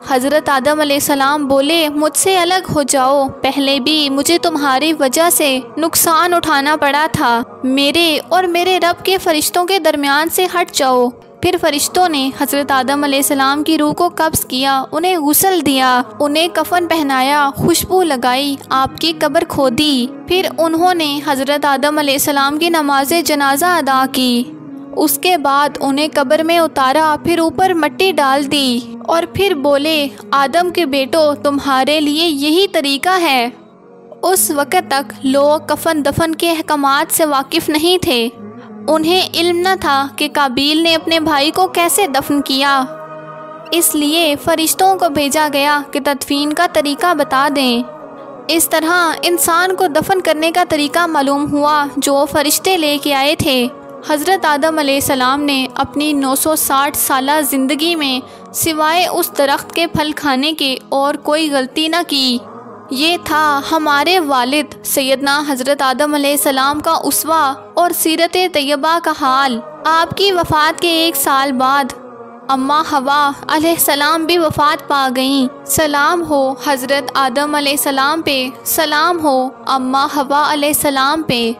حضرت آدم علیہ السلام بولے، مجھ سے الگ ہو جاؤ، پہلے بھی مجھے تمہاری وجہ سے نقصان اٹھانا پڑا تھا، میرے اور میرے رب کے فرشتوں کے درمیان سے ہٹ جاؤ۔ پھر فرشتوں نے حضرت آدم علیہ السلام کی روح کو قبض کیا، انہیں غسل دیا، انہیں کفن پہنایا، خوشبو لگائی، آپ کی قبر کھودی۔ پھر انہوں نے حضرت آدم علیہ السلام کی نماز جنازہ ادا کی۔ اس کے بعد انہیں قبر میں اتارا، پھر اوپر مٹی ڈال دی اور پھر بولے، آدم کے بیٹو، تمہارے لیے یہی طریقہ ہے۔ اس وقت تک لوگ کفن دفن کے احکامات سے واقف نہیں تھے۔ انہیں علم نہ تھا کہ قابیل نے اپنے بھائی کو کیسے دفن کیا، اس لیے فرشتوں کو بھیجا گیا کہ تدفین کا طریقہ بتا دیں۔ اس طرح انسان کو دفن کرنے کا طریقہ معلوم ہوا جو فرشتے لے کے آئے تھے۔ حضرت آدم علیہ السلام نے اپنی 960 سالہ زندگی میں سوائے اس درخت کے پھل کھانے کے اور کوئی غلطی نہ کی۔ یہ تھا ہمارے والد سیدنا حضرت آدم علیہ السلام کا اسوہ اور سیرت طیبہ کا حال۔ آپ کی وفات کے 1 سال بعد اماں حوا علیہ السلام بھی وفات پا گئیں۔ سلام ہو حضرت آدم علیہ السلام پہ، سلام ہو اماں حوا علیہ السلام پہ۔